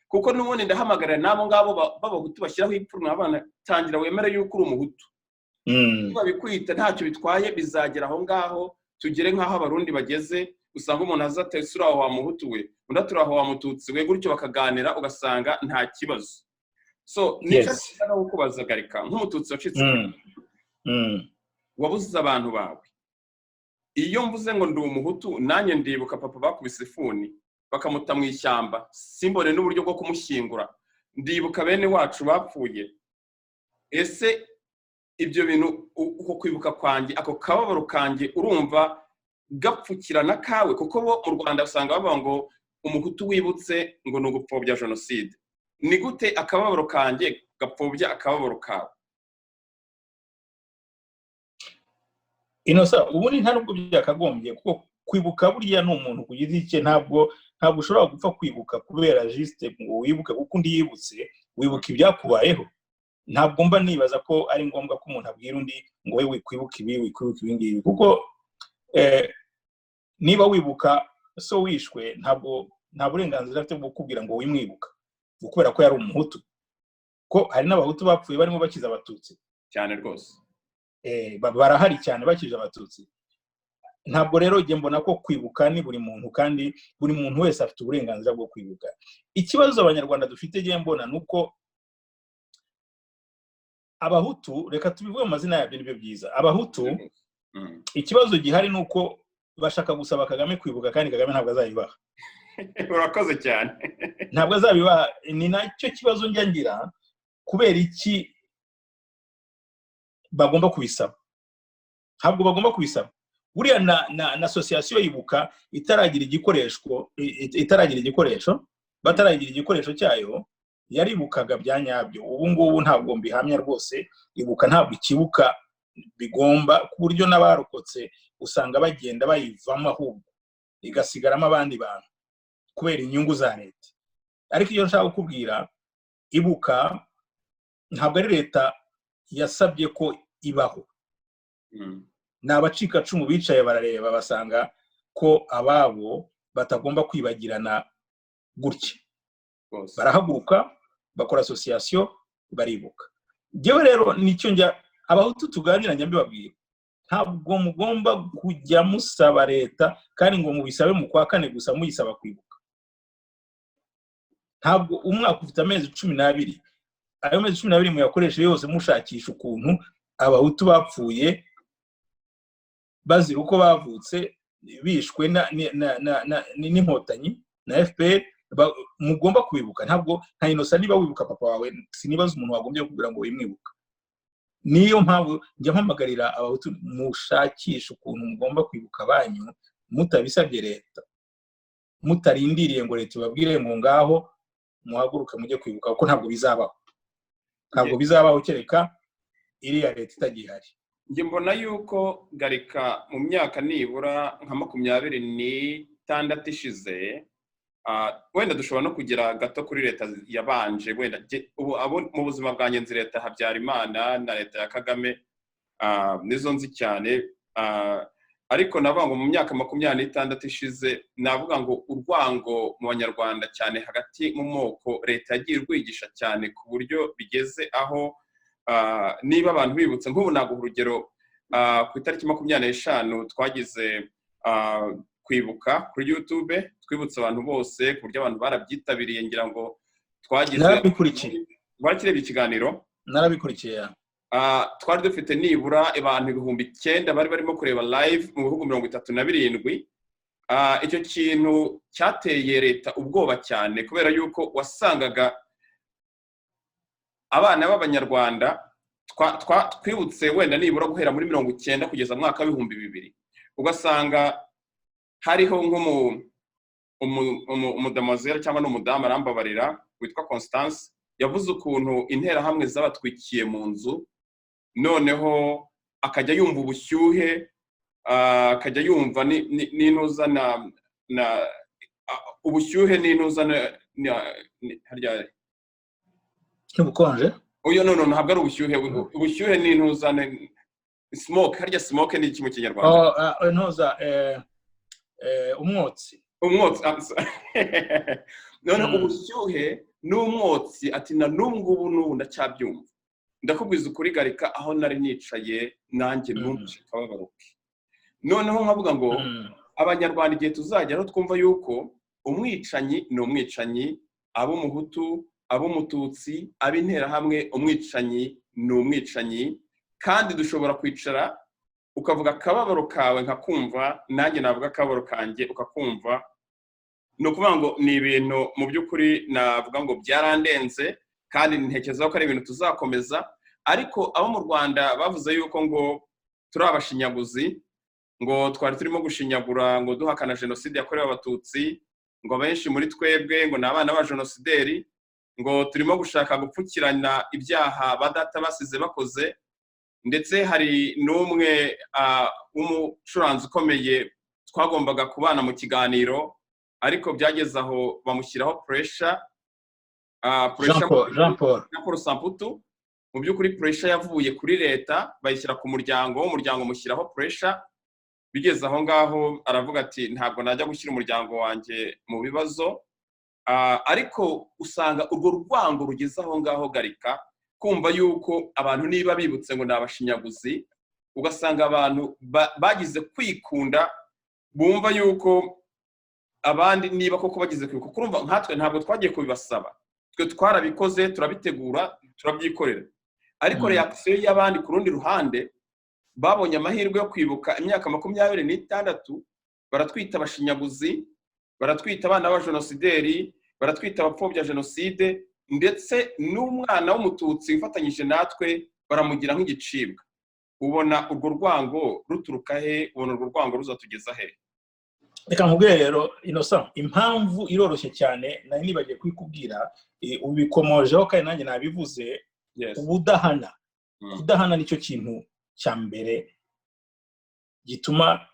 Kuko n'ubundi ndahamagarira nabo ngabo b'abahutu bashyiraho ipfunwe abana, tangira wemere yuko uri umuhutu. Babikwita ntacyo bitwaye, bizagera aho ngaho tugere nk'aho abarundi bageze, usanga umuntu azate sura wa muhutu we undi aturaho wa mututsi we, gutyo bakaganira ugasanga nta kibazo. So nicyo no kubaza Gallican nk'umututsi wacitse wabuze abantu bawe. Iyo mvuze ngo ndi umuhutu nanjye ndibuka papa bakubise ifuni bakamuta mu ishyamba, simbone n'uburyo bwo kumushyingura. Ndibuka bene wacu bapfuye. Ese ibyo bintu uko kwibuka kwanjye, ako kababaro kanjye urumva gapfukirana kawe? Kuko bo mu Rwanda usanga bavuga ngo umuhutu wibutse ngo ni ugupfobya jenoside. Ni gute akababaro kanjye gapfobya akababaro kawe? Inosa ubundi nta nubwo byakagombye, kuko kwibuka buriya ni umuntu ku giti cye. Ntabwo ushobora gupfa kwibuka kubera juste ngo wibuke kuko undi yibutse, wibuka ibyakubayeho. Ntabwo mba nibaza ko ari ngombwa ko umuntu abwira undi ngo wewe kwibuka ibi ngibi, kuko niba wibuka so wishwe nta burenganzira afite bwo kubwira ngo wimwibuka kubera ko yari umuhutu. Ko hari n'abahutu bapfuye barimo bakiza abatutsi cyane rwose, barahari cyane bakiza abatutsi. Ntabwo rero nge mbona ko kwibuka ni buri muntu, kandi buri muntu wese afite uburenganzira bwo kwibuka. Ikibazo abanyarwanda dufite nge mbona nuko abahutu, reka tubivuge mu mazina yabyo nibyo byiza, abahutu ikibazo gihari nuko bashaka gusaba Kagame kwibuka, kandi Kagame ntabwo azabibaha. Urakoze cyane. Ntabwo azabibaha. Ni nacyo kibazo njya ngira, kubera iki bagomba kubisaba. Ntabwo bagomba kubisaba. Buriya na association yibuka itaragira igikoresho cyayo yaribukaga bya nyabyo. Ubu ngubu ntabwo mbihamya rwose. Ibuka ntabwo ikibuka bigomba, ku buryo n'abarokotse usanga bagenda bayivamo, ahubwo igasigaramo abandi bantu kubera inyungu za leta. Ariko iyo nshaka kukubwira, ibuka ntabwo ari leta yasabye ko ibaho. N'abacika cumu bicaye barareba basanga ko ababo batagomba kwibagirana gutya. Barahaguruka bakora association baribuka. Jewe rero nicyo njya abahutu tuganira njya mbibabwira, ntabwo mugomba kujya musaba leta kandi ngo mubisabe mu kwa kane gusa muyisaba kwibuka. ntabwo umwaka ufite amezi 12 ayo mezi 12 muyakoresha yose mushakisha ukuntu abahutu bapfuye bazira uko bavutse bishwe n'inkotanyi na FPR mugomba kwibuka. Ntabwo nta Innocent niba wibuka papa wawe sinibaza umuntu wagombye kugira ngo wimwibuka. Niyo mpamvu njya mpamagarira abahutu mushakisha ukuntu mugomba kwibuka banyu mutabisabye leta, mutarindiriye ngo leta ibabwire ngo ngaho muhaguruka mujye kwibuka, kuko ntabwo bizabaho. Ntabwo bizabaho kereka iriya leta itagihari. Njye mbona yuko Gallican mu myaka nibura nka 26 ishize, wenda dushobora no kugira gato kuri leta yabanje, wenda abo mu buzima bwanjye nzi leta Habyarimana na leta ya Kagame nizo nzi cyane, ariko navuga ngo mu myaka 26 ishize navuga ngo urwango mu Banyarwanda cyane hagati mu moko leta yagiye rwigisha cyane ku buryo bigeze aho niba abantu bibutse nk'ubu naguha urugero, ku itariki 25 twagize kwibuka kuri YouTube, twibutse abantu bose ku buryo abantu barabyitabiriye, ngira ngo twagize bakirebye ikiganiro narabikurikiye. Twari dufite nibura abantu 9,000 bari barimo kureba live mu bihugu 37. Icyo kintu cyateye leta ubwoba cyane kubera yuko wasangaga abana b'Abanyarwanda twibutse wenda nibura guhera muri 90 kugeza mwaka wa 2000, ugasanga hariho umudamazera cyangwa n'umudamu arambabarira witwa Constance yavuze ukuntu intera hamwe zabatwikiye mu nzu, noneho akajya yumva ubushyuhe, akajya yumva n'intuza na ubushyuhe n'intuza harya cy'ubukonje. Oyo no ntabwo ari ubushyuhe, ubushyuhe n'intuza smoke, harya smoke ni iki mu Kinyarwanda? Intuza umwotsi. None ubushyuhe n'umwotsi ati na n'ubwo ubu ndacyabyumva. Ndakubwiza ukuri Gallican aho nari nicaye nanjye numvise kababaruke. Noneho nkavuga ngo Abanyarwanda igihe tuzajya aho twumva yuko umwicanyi ni umwicanyi, abo muhutu, abo mututsi, abintera hamwe, umwicanyi ni umwicanyi, kandi dushobora kwicara ukavuga akababaro kawe nkakumva, nanjye navuga akababaro kanjye ukakumva. No kuvuga ngo ni ibintu mu by'ukuri navuga ngo byarandenze, kandi ntekereza ko ari ibintu tuzakomeza. Ariko abo mu Rwanda bavuze yuko ngo turi abashinyaguzi, ngo twari turimo gushinyagura, ngo duhakana jenoside yakorewe abatutsi, ngo benshi muri twebwe ngo nabana ba genosideri, ngo turimo gushaka gupfukirana ibyaha badata basize bakoze. Ndetse hari n'umwe w'umucuranzi ukomeye twagombaga kubana mu kiganiro, ariko byageze aho bamushyiraho pressure, Jean Paul Samputu. Mu by'ukuri pressure yavuye kuri leta bayishyira ku muryango mushyiraho pressure. Bigeze aho ngaho aravuga ati ntabwo najya gushyira umuryango wanjye mu bibazo. Ariko usanga urwo rwango rugeze aho ngaho Gallican, kumva yuko abantu niba bibutse ngo nabashinyaguzi, ugasanga abantu bagize kwikunda, bumva yuko abandi niba koko bagize kwikuka. Kurumva nkatwe ntabwo twagiye kubibasaba, twe twarabikoze, turabitegura, turabyikorera. Ariko reaction y'abandi ku rundi ruhande babonye amahirwe yo kwibuka imyaka 26, baratwita abashinyaguzi, baratwita abana ba genosideri, baratwita abapfobya jenoside, ndetse n'umwana w'umututsi ufatanyije natwe baramugira nk'igicibwa. Ubona urwo rwango ruturuka he? Ubona urwo rwango ruzatugeza he? Reka nkubwire rero Innocent, impamvu iroroshye cyane nari nibagiye kwikubwira, ubikomojeho kandi nanjye nabivuze. Ubudahana. Kudahana nicyo kintu cya mbere gituma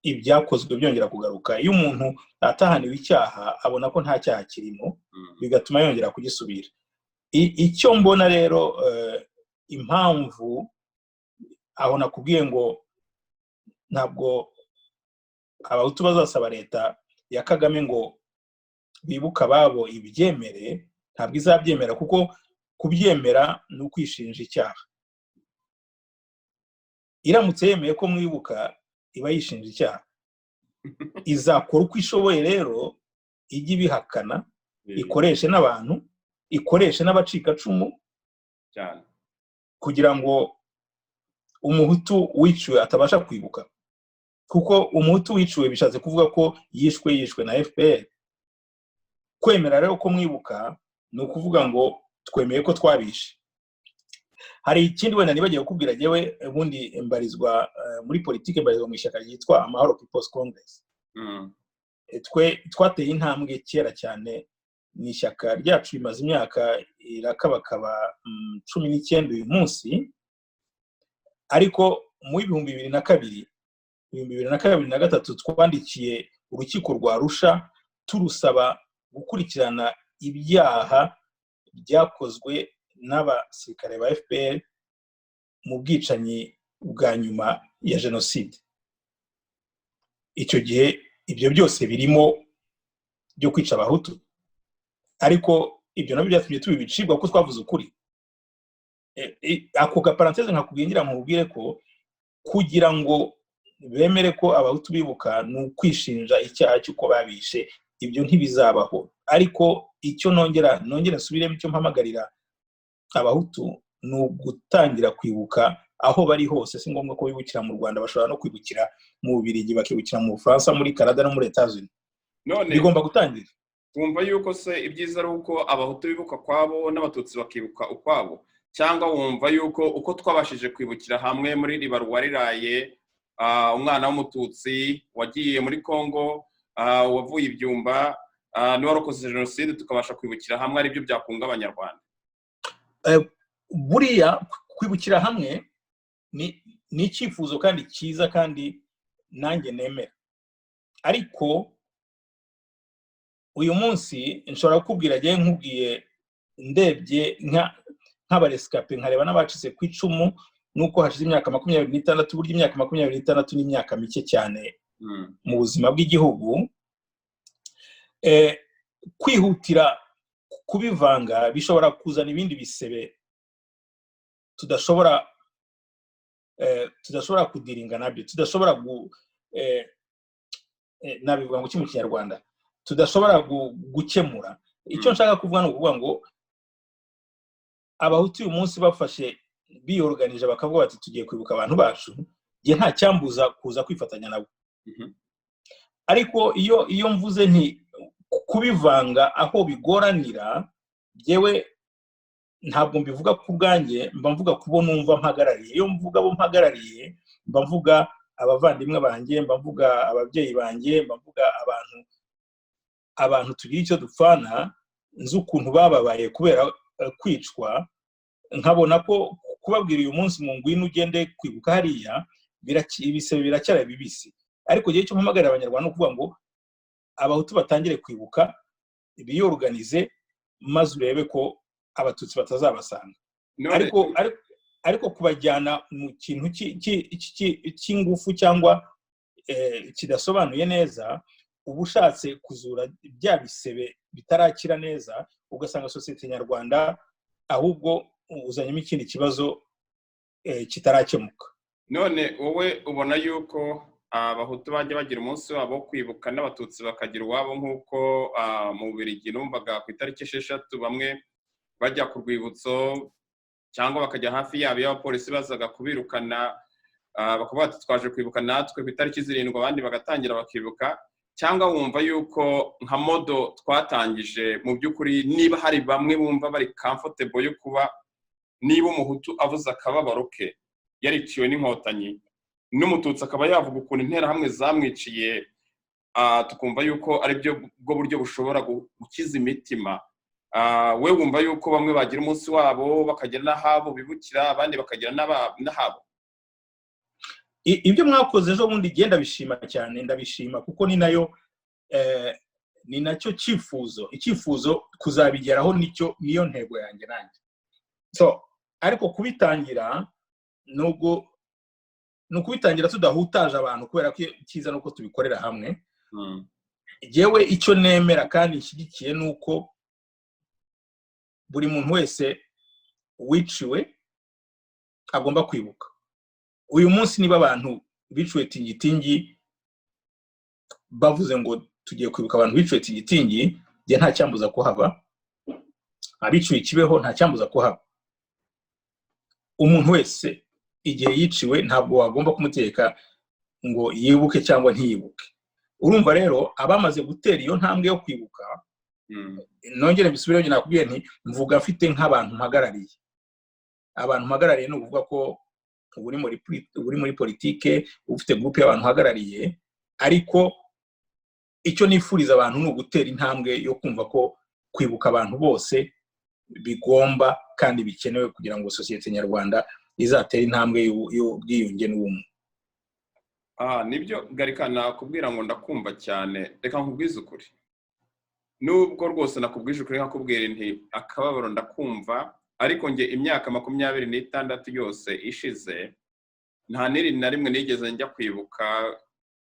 ibyakozwe byongera kugaruka. Iyo umuntu atahaniwe icyaha abona ko nta cyaha kirimo, bigatuma yongera kugisubira. Icyo mbona rero impamvu aho nakubwiye ngo ntabwo abahutu bazasaba leta ya Kagame ngo bibuka babo ibyemere, ntabwo izabyemera, kuko kubyemera ni ukwishinja icyaha. Iramutse yemeye ko mwibuka iba yishinja icyaha. Izakora uko ishoboye rero ijye ibihakana, ikoreshe n'abantu, ikoreshe n'abacikacumu cyane kugira ngo umuhutu wiciwe atabasha kwibuka, kuko umuhutu wiciwe bishatse kuvuga ko yishwe na FPR. Kwemera rero ko mwibuka ni ukuvuga ngo twemeye ko twabishe. Hari ikindi wenda nibagiye kukubwira jewe ubundi mbarizwa muri politike, mbarizwa mu ishyaka ryitwa Amahoro People's Congress. Twateye intambwe kera cyane, ni ishyaka ryacu rimaze imyaka irakabakaba 19 uyu munsi, ariko mu 2002 na 2003 twandikiye urukiko rwa Arusha turusaba gukurikirana ibyaha byakozwe n'abasirikare ba FPR mu bwicanyi bwa nyuma ya jenoside. Icyo gihe ibyo byose birimo byo kwica abahutu, ariko ibyo nabyo byatumye tubibicibwa kuko twavuze ukuri. Ako parenthèse nkakubwira mubwire ko kugira ngo bemere ko abahutu bibuka ni ukwishinja icyaha cy'uko babishe, ibyo ntibizabaho. Ariko icyo nongera nsubiremo, icyo mpamagarira abahutu ni ugutangira kwibuka aho bari hose. Si ngombwa ko bibukira mu Rwanda, bashobora no kwibukira mu Bubiligi, bakibukira mu Bufaransa, muri Canada no muri Etats-Unis. None bigomba gutangira. Wumva yuko se ibyiza ari uko abahutu bibuka kwabo n'abatutsi bakibuka ukwabo, cyangwa wumva yuko uko twabashije kwibukira hamwe muri ribarwa riraye umwana w'umututsi wagiye muri Kongo, wavuye ibyumba, ni warokoze jenoside, tukabasha kwibukira hamwe ari byo byakunga Abanyarwanda? Buriya kwibukira hamwe ni icyifuzo kandi cyiza, kandi nanjye nemera. Ariko uyu munsi nshobora kukubwira nkubwiye ndebye nk'abarescape, nkareba n'abacitse ku icumu, nuko hashize imyaka 26. Burya imyaka 26 ni imyaka mike cyane mu buzima bw'igihugu. Kwihutira kubivanga bishobora kuzana ibindi bisebe tudashobora kudiringa nabyo, tudashobora nabivuga ngo mu Kinyarwanda, tudashobora gukemura. Icyo nshaka kuvuga ni ukuvuga ngo abahutu uyu munsi bafashe biyorganije bakavuga bati tugiye kwibuka abantu bacu, je nta cyambuza kuza kwifatanya nabo. Ariko iyo mvuze nti kubivanga aho bigoranira, jewe ntabwo mbivuga ku bwanjye, mba mvuga kubo numva mpagarariye. Iyo mvuga bo mpagarariye, mba mvuga abavandimwe banjye, mba mvuga ababyeyi banjye, mba mvuga abantu tugira icyo dupfana, nzi ukuntu bababaye kubera kwicwa. Nkabona ko kubabwira uyu munsi mu ngwino ugende kwibuka hariya, ibisebe biracyari bibisi. Ariko gihe cyo mpamagarira Abanyarwanda no kuvuga ngo abahutu batangire kwibuka, biyorganize, maze urebe ko abatutsi batazabasanga. Ariko kubajyana mu kintu cy'ingufu cyangwa kidasobanuye neza, ubushatse kuzura bya bisebe bitarakira neza, ugasanga sosiyete nyarwanda ahubwo uzanyemo ikindi kibazo kitarakemuka. None wowe ubona yuko abahutu bajya bagira umunsi wabo wo kwibuka n'abatutsi bakagira uwabo, nk'uko mu Bubiligi numvaga ku itariki 6 bamwe bajya ku rwibutso cyangwa bakajya hafi yabo y'abapolisi bazaga kubirukana, bakavuga ati twaje kwibuka natwe ku itariki 7, abandi bagatangira bakibuka? Cyangwa wumva yuko nka modo twatangije mu by'ukuri, niba hari bamwe bumva bari comfortable yo kuba niba umuhutu avuze akababaro ke yariciwe n'inkotanyi, n'umututsi akaba yavuga ukuntu interahamwe zamwiciye, tukumva yuko ari bwo buryo bushobora gukiza imitima, we wumva yuko bamwe bagira umunsi wabo bakagira n'ahabo bibukira, abandi bakagira n'ahabo? Ibyo mwakoze ejo bundi genda bishima cyane, ndabishima kuko ni nacyo icyifuzo kuzabigeraho, niyo ntego yanjye nanjye. So ariko kubitangira nukubitangira tudahutaje abantu, kubera ko cyiza nuko tubikorera hamwe. Jewe icyo nemera kandi nshyigikiye nuko buri muntu wese wiciwe agomba kwibuka. Uyu munsi niba abantu biciwe tingitingi bavuze ngo tugiye kwibuka abantu biciwe tingitingi, je nta cyambuza kuhaba, abiciwe Kibeho nta cyambuza kuhaba. Umuntu wese igihe yiciwe ntabwo wagomba kumuteka ngo yibuke cyangwa ntiyibuke. Urumva rero abamaze gutera iyo ntambwe yo kwibuka, nongere bisubire nyine nakubwiye nti mvuga afite nk'abantu mpagarariye. Abantu mpagarariye no kuvuga ko uri muri politike, ufite groupe y'abantu hagarariye, ariko icyo nifuriza abantu ni ugutera intambwe yo kumva ko kwibuka abantu bose bigomba kandi bikenewe kugira ngo sosiyete nyarwanda izatera intambwe y'ubwiyunge n'ubumwe. Nibyo Gallican, nakubwira ngo ndakumva cyane, reka nkubwize ukuri. Nubwo rwose nakubwije ukuri nkakubwira nti akababaro ndakumva, ariko nge imyaka 26 yose ishize nta na rimwe nigeze njya kwibuka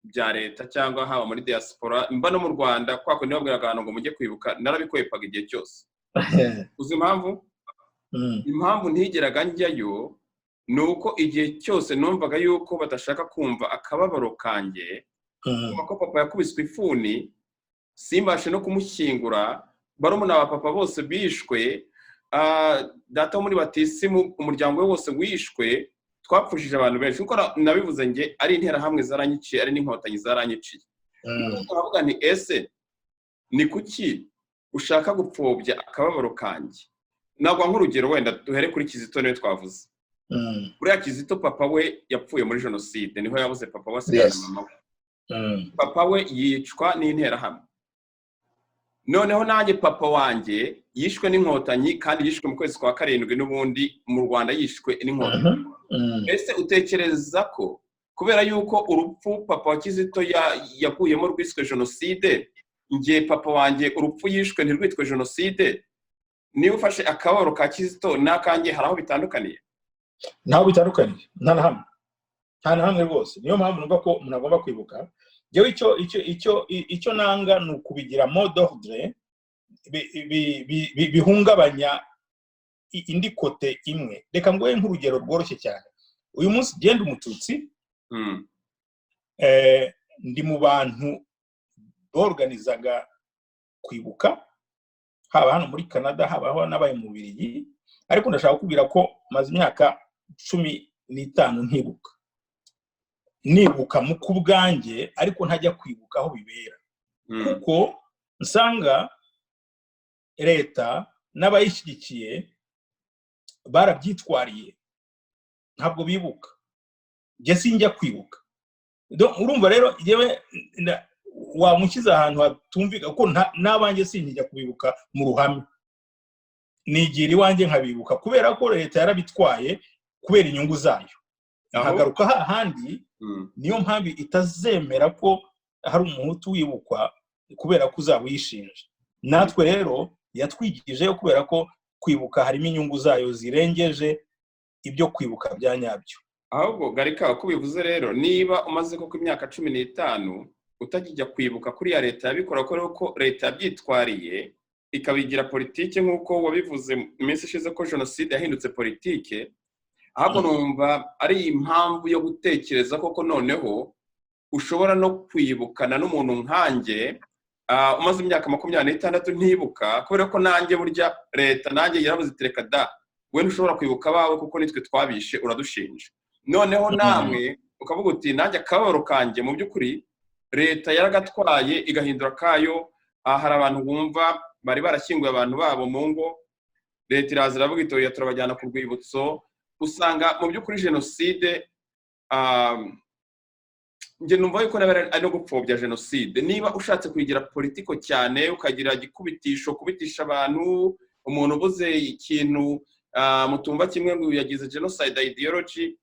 bya leta cyangwa haba muri diaspora, mba no mu Rwanda kwako nibabwiraga abantu ngo mujye kwibuka, narabikwepaga igihe cyose. Uzi impamvu? Impamvu ntigeraga njyayo nuko igihe cyose numvaga yuko badashaka kumva akababaro kanjye, ko papa yakubiswe ifuni, simbashe no kumushyingura, barumuna ba papa bose bishwe, data wo muri batisimu umuryango we wose wishwe, twapfushije abantu benshi. Kuko nabivuze nge ari intera hamwe zaranyiciye, ari n'inkotanyi zaranyiciye. Ndavuga nti ese ni kuki ushaka gupfobya akababaro kanjye? Nagwa nk'urugero, wenda duhere kuri Kizito niwe twavuze. Buriya Kizito papa we yapfuye muri jenoside, niho yabuze papa we na mama we. Papa we yicwa n'intera hamwe. Noneho nanjye papa wanjye yishwe n'inkotanyi, kandi yishwe mu kwezi kwa 7 n'ubundi mu Rwanda yishwe n'inkotanyi. Ese utekereza ko kubera yuko urupfu papa wa Kizito yaguyemo rwiswe jenoside, ngiye papa wanjye urupfu yishwe ntirwitwe jenoside, niba ufashe akababaro ka Kizito n'akanjye hari aho bitandukaniye? Ntaho bitandukaniye, nta na hamwe rwose. Niyo mpamvu numva ko umuntu agomba kwibuka. Jewe icyo nanga ni ukubigira mode d'ordre bihungabanya indi kote imwe. Reka ngoye nk'urugero rworoshye cyane. Uyu munsi genda umututsi, ndi mu bantu organizaga kwibuka, haba hano muri Canada, haba n'abaye mu Bubiligi, ariko ndashaka kubwira ko maze imyaka 15 nibuka mu kubwanjye, ariko ntajya kwibuka aho bibera. Kuko nsanga leta n'abayishyigikiye barabyitwariye, ntabwo bibuka. Nge sinjya kwibuka. Urumva rero yewe wamukiza ahantu hatumvika, kuko n'abanjye sinjya kubibuka mu ruhame. Nigira iwanjye nkabibuka kubera ko leta yarabitwaye kubera inyungu zayo. Hagaruka hahandi, niyo mpamvu itazemera ko hari umuhutu wibukwa kubera ko uzaba uyishinje. Natwe rero yatwigijeyo kubera ko kwibuka harimo inyungu zayo zirengeje ibyo kwibuka bya nyabyo. Ahubwo Gallican, ko bivuze rero, niba umaze koko imyaka 15 utajya kwibuka kuri ya leta yabikora ko leta yabyitwariye ikabigira politike, nk'uko wabivuze iminsi ishize ko jenoside yahindutse politike, ahubwo numva ari impamvu yo gutekereza koko noneho ushobora no kwibukana n'umuntu nkanjye umaze imyaka 26 ntibuka, kubera ko nanjye burya leta nanjye yarabuze itereka da, we ntushobora kwibuka abawe kuko nitwe twabishe, uradushinja. Noneho namwe ukavuga uti nanjye akababaro kanjye mu by'ukuri leta yaragatwaye igahindura kayo. Hari abantu bumva bari barashyinguye abantu babo mu ngo, leta iraza iravuga itoya turabajyana ku rwibutso. Usanga mu by'ukuri jenoside nge numva yuko ari no gupfobya jenoside. Niba ushatse kuyigira politiko cyane, ukagira gikubitisho, kubitisha abantu, umuntu ubuze ikintu mutumba kimwe ngo yagize genocide ideology,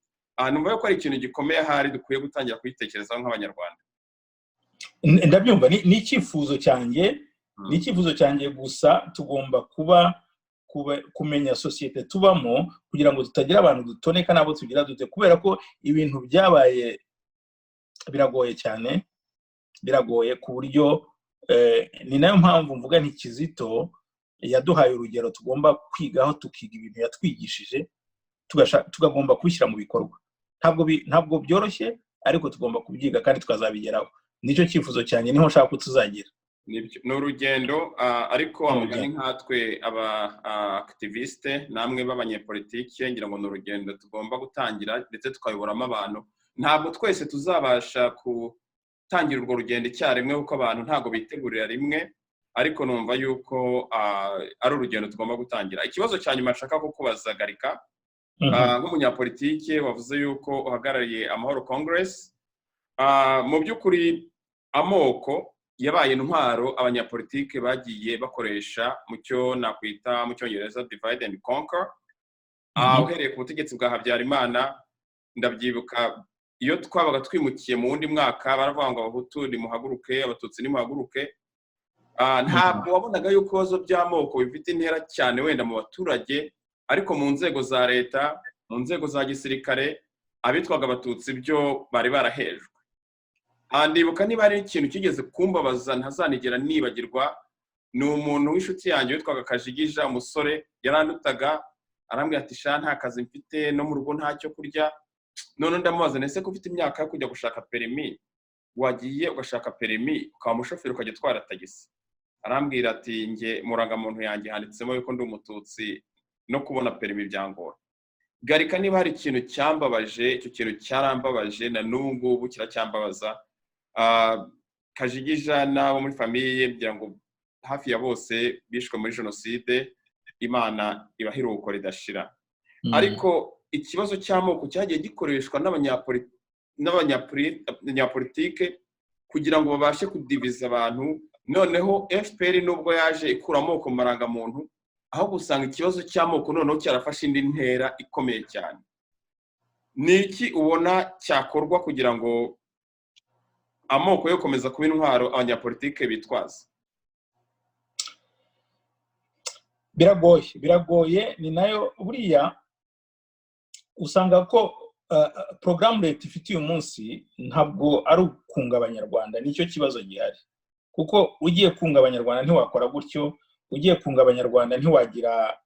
numva yuko ari ikintu gikomeye hari dukwiye gutangira kuyitekerezaho nk'abanyarwanda. Ndabyumva, ni icyifuzo cyanjye, gusa tugomba kumenya sosiyete tubamo kugira ngo tutagira abantu dutoneka nabo tugira dute, kubera ko ibintu byabaye biragoye cyane, biragoye ku buryo ni nayo mpamvu mvuga nti Kizito yaduhaye urugero tugomba kwigaho, tukiga ibintu yatwigishije, tugomba kubishyira mu bikorwa. Ntabwo byoroshye, ariko tugomba kubyiga kandi tukazabigeraho. Nicyo cyifuzo cyane, niho nshaka ko tuzagira. ni urugendo ariko amugani nkatwe aba activiste namwe b'abanyepolitike ngira ngo ni urugendo tugomba gutangira ndetse tukayoboramo abantu. Ntabwo twese tuzabasha gutangira urwo rugendo icyarimwe kuko abantu ntabwo bitegurira rimwe, ariko numva yuko ari urugendo tugomba gutangira. Ikibazo cya nyuma nshaka kukubaza Gallican, nk'umunyapolitike wavuze yuko uhagarariye Amahoro Congress, mu by'ukuri amoko yabaye intwaro abanyapolitike bagiye bakoresha mu cyo nakwita mu cyongereza divide and conquer. Uhereye ku butegetsi bwa Habyarimana, ndabyibuka iyo twabaga twimukiye mu wundi mwaka baravuga ngo abahutu nimuhaguruke, abatutsi nimuhaguruke. Ntabwo wabonaga yuko ibibazo by'amoko bifite intera cyane wenda mu baturage, ariko mu nzego za leta, mu nzego za gisirikare, abitwaga abatutsi byo bari barahejwe. Ndibuka niba ari ikintu kigeze kumbabaza ntazanigera nibagirwa, ni umuntu w'inshuti yanjye witwaga Kajigija, umusore yarandutaga, arambwira ati sha nta kazi mfite no mu rugo ntacyo kurya. None ndamubaza nese ko ufite imyaka yo kujya gushaka perimi, wagiye ugashaka perimi ukaba umushoferi ukajya utwara tagisi? Arambwira ati nge murangamuntu yanjye handitsemo yuko ndi umututsi no kubona perimi byangora. Gallican, niba hari ikintu cyambabaje, icyo kintu cyarambabaje na n'ubu ngubu kiracyambabaza. Kajigija n'abo muri famiye ngira ngo hafi ya bose bishwe muri jenoside, Imana ibahiruko ridashira. Ariko ikibazo cy'amoko cyagiye gikoreshwa n'abanyapolitike kugira ngo babashe kudiviza abantu. Noneho FPR nubwo yaje ikura amoko mu marangamuntu, aho gusanga ikibazo cy'amoko noneho cyarafashe indi ntera ikomeye cyane. Ni iki ubona cyakorwa kugira ngo amoko yo komeza kuba intwaro abanyapolitike bitwaza? Biragoye ni nayo buriya usanga ko programu leta ifite uyu munsi ntabwo ari ukunga abanyarwanda. Nicyo kibazo gihari, kuko ugiye kunga abanyarwanda ntiwakora gutyo. Ugiye kunga abanyarwanda ntiwagira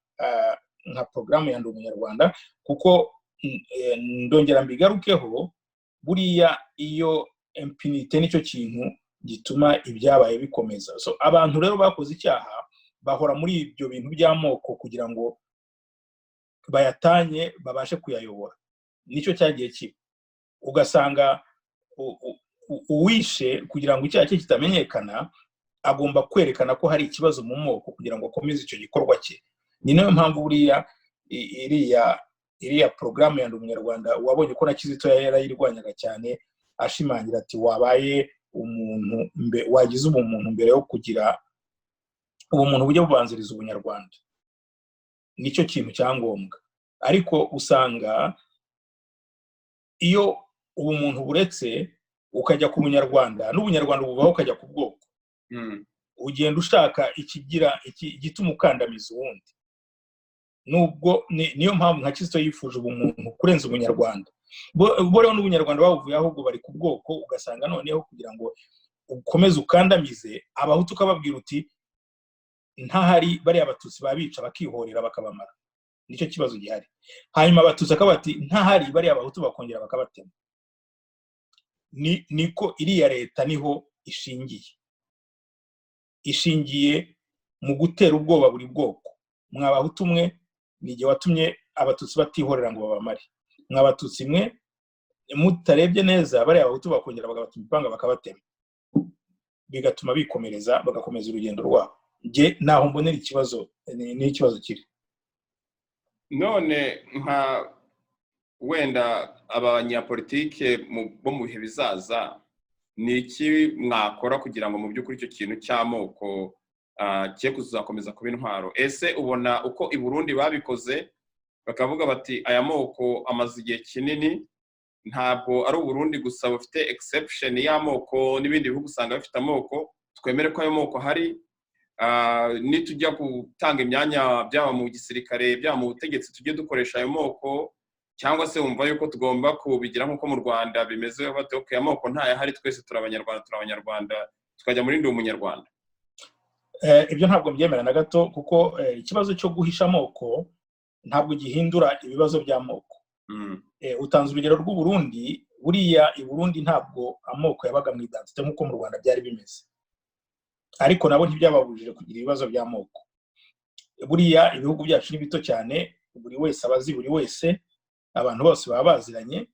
nka programu ya ndi umunyarwanda, kuko ndongera mbigarukeho, buriya iyo impunity nicyo kintu gituma ibyabaye bikomeza. So abantu rero bakoze icyaha bahora muri ibyo bintu by'amoko kugira ngo bayatanye babashe kuyayobora. Nicyo cyagiye kiba, ugasanga uwishe kugira ngo icyaha cye kitamenyekana agomba kwerekana ko hari ikibazo mu moko kugira ngo akomeze icyo gikorwa cye. Ni nayo mpamvu buriya iriya programu ya ndi umunyarwanda wabonye ko na Kizito yarayirwanyaga cyane, ashimangira ati wabaye umuntu wagize ubumuntu mbere yo kugira ubumuntu bujya bubanziriza ubunyarwanda. Nicyo kintu cyangombwa. Ariko usanga iyo ubumuntu buretse ukajya ku bunyarwanda, n'ubunyarwanda buvaho ukajya ku bwoko, ugenda ushaka igituma ukandamiza uwundi. Nubwo niyo mpamvu nka Kizito yifuje ubumuntu kurenza ubunyarwanda. Bo rero n'ubunyarwanda bavuye ahubwo bari ku bwoko, ugasanga noneho kugira ngo ukomeze ukandamize abahutu ukababwira uti ntahari bariya abatutsi babica bakihorera bakabamara. Nicyo kibazo gihari. Hanyuma abatutsi akaba ati ntahari bariya abahutu bakongera bakabatema. Niko iriya leta niho ishingiye mu gutera ubwoba buri bwoko. Mwabahutu mwe nige watumye abatutsi batihorera ngo babamare. Mwabatutsi mwe mutarebye neza bariya abahutu bakongera bagabatuma ipanga bakabatema, bigatuma bikomereza bagakomeza urugendo rwabo. Nge naho mbonera ikibazo n'ikibazo kiri. None nka wenda abanyapolitike bo mu bihe bizaza, ni iki mwakora kugira ngo mu by'ukuri icyo kintu cy'amoko cye kuzakomeza kuba intwaro? Ese ubona uko i Burundi babikoze bakavuga bati aya moko amaze igihe kinini, ntabwo ari u Burundi gusa bufite exception y'amoko, n'ibindi bihugu usanga bifite amoko, twemere ko ayo moko hari. Nitujya gutanga imyanya byaba mu gisirikare byaba mu butegetsi tujye dukoresha ayo moko, cyangwa se wumva yuko tugomba kubigira nk'uko mu Rwanda bimeze bati okay amoko ntayahari twese turabanyarwanda tukajya muri ndi umunyarwanda? Ibyo ntabwo mbyemera na gato, kuko ikibazo cyo guhisha amoko ntabwo gihindura ibibazo by'amoko. Utanze urugero rw'u Burundi, buriya i Burundi ntabwo amoko yabaga mu identite nk'uko mu Rwanda byari bimeze. ariko nabo ntibyababujije kugira ibibazo by'amoko. Buriya ibihugu byacu ni bito cyane, buri wese abazi buri wese, abantu bose baba baziranye.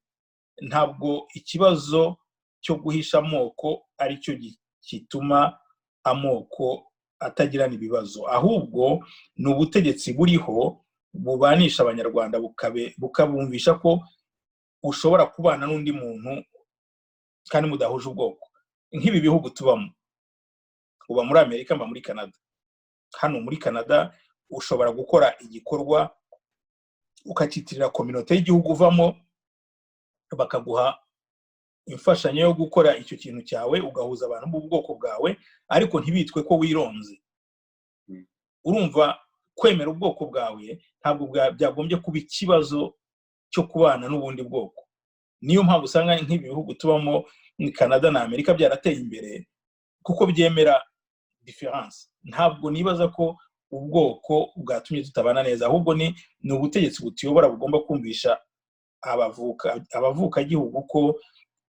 Ntabwo ikibazo cyo guhisha amoko ari cyo gituma amoko atagirana ibibazo, ahubwo ni ubutegetsi buriho bubanisha Abanyarwanda bukabumvisha ko ushobora kubana n'undi muntu kandi mudahuje ubwoko. Nk'ibi bihugu tubamo, uba muri Amerika, mba muri Canada. Hano muri Canada ushobora gukora igikorwa ukacitirira community y'igihugu uvamo, bakaguha imfashanyo yo gukora icyo kintu cyawe, ugahuza abantu b'ubwoko bwawe, ariko ntibitwe ko wironze. Urumva, kwemera ubwoko bwawe ntabwo byagombye kuba ikibazo cyo kubana n'ubundi bwoko. Niyo mpamvu usanga nk'ibi bihugu tubamo, ni Canada na Amerika, byarateye imbere kuko byemera difference. Ntabwo nibaza ko ubwoko bwatumye tutabana neza, ahubwo ni ubutegetsi butuyobora bugomba kumvisha abavuka gihugu ko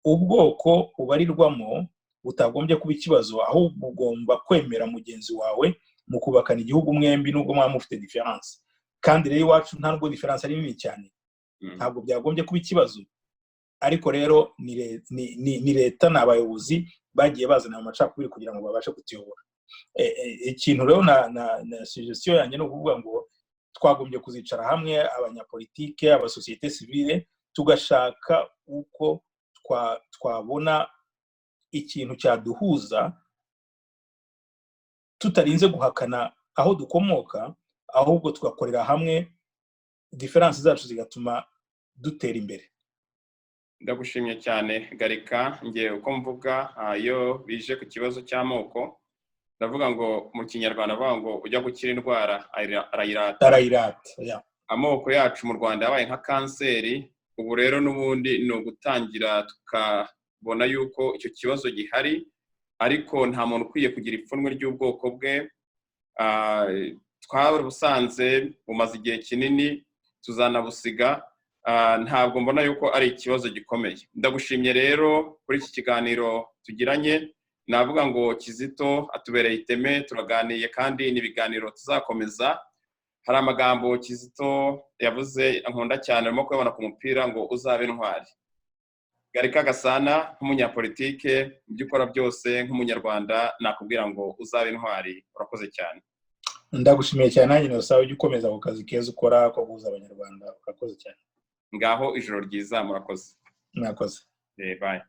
ubwoko ubarirwamo butagombye kuba ikibazo, ahubwo ugomba kwemera mugenzi wawe mu kubakana igihugu mwembi, nubwo mwaba mufite difference. Kandi rero iwacu ntabwo difference ari nini cyane, ntabwo byagombye kuba ikibazo. Ariko rero ni leta n'abayobozi bagiye bazana amacakubiri kugira ngo babashe kutuyobora. Ikintu rero na suggestion yanjye no kuvuga ngo twagombye kuzicara hamwe, abanyapolitike, abasosiyete civile, tugashaka uko twabona ikintu cyaduhuza, tutarinze guhakana aho dukomoka, ahubwo tugakorera hamwe, difference zacu zigatuma dutera imbere. Ndagushimye cyane Gallican. Ngiye uko mvuga iyo bije ku kibazo cy'amoko, ndavuga ngo mu Kinyarwanda bavuga ngo ujya gukira indwara arayirata. Amoko yacu mu Rwanda yabaye nka kanseri. Ubu rero n'ubundi ni ugutangira tukabona yuko icyo kibazo gihari, ariko nta muntu ukwiye kugira ipfunwe ry'ubwoko bwe. Twabusanze bumaze igihe kinini, tuzanabusiga. Ntabwo mbona yuko ari ikibazo gikomeye. Ndagushimye rero kuri iki kiganiro tugiranye. Navuga ngo Kizito atubereye iteme, turaganiye kandi n'ibiganiro tuzakomeza. Hari amagambo Kizito yavuze nkunda cyane, arimo kuyabona ku mupira, ngo uzabe intwari. Gallican Gasana nk'umunyapolitike, mu byo ukora byose nk'umunyarwanda, nakubwira ngo uzabe intwari. Urakoze cyane. Ndagushimiye cyane, nanjye nasaba ujye ukomeza ku kazi keza ukora ko guhuza Abanyarwanda. Urakoze cyane. Ngaho ijoro ryiza, murakoze. Murakoze. Bye.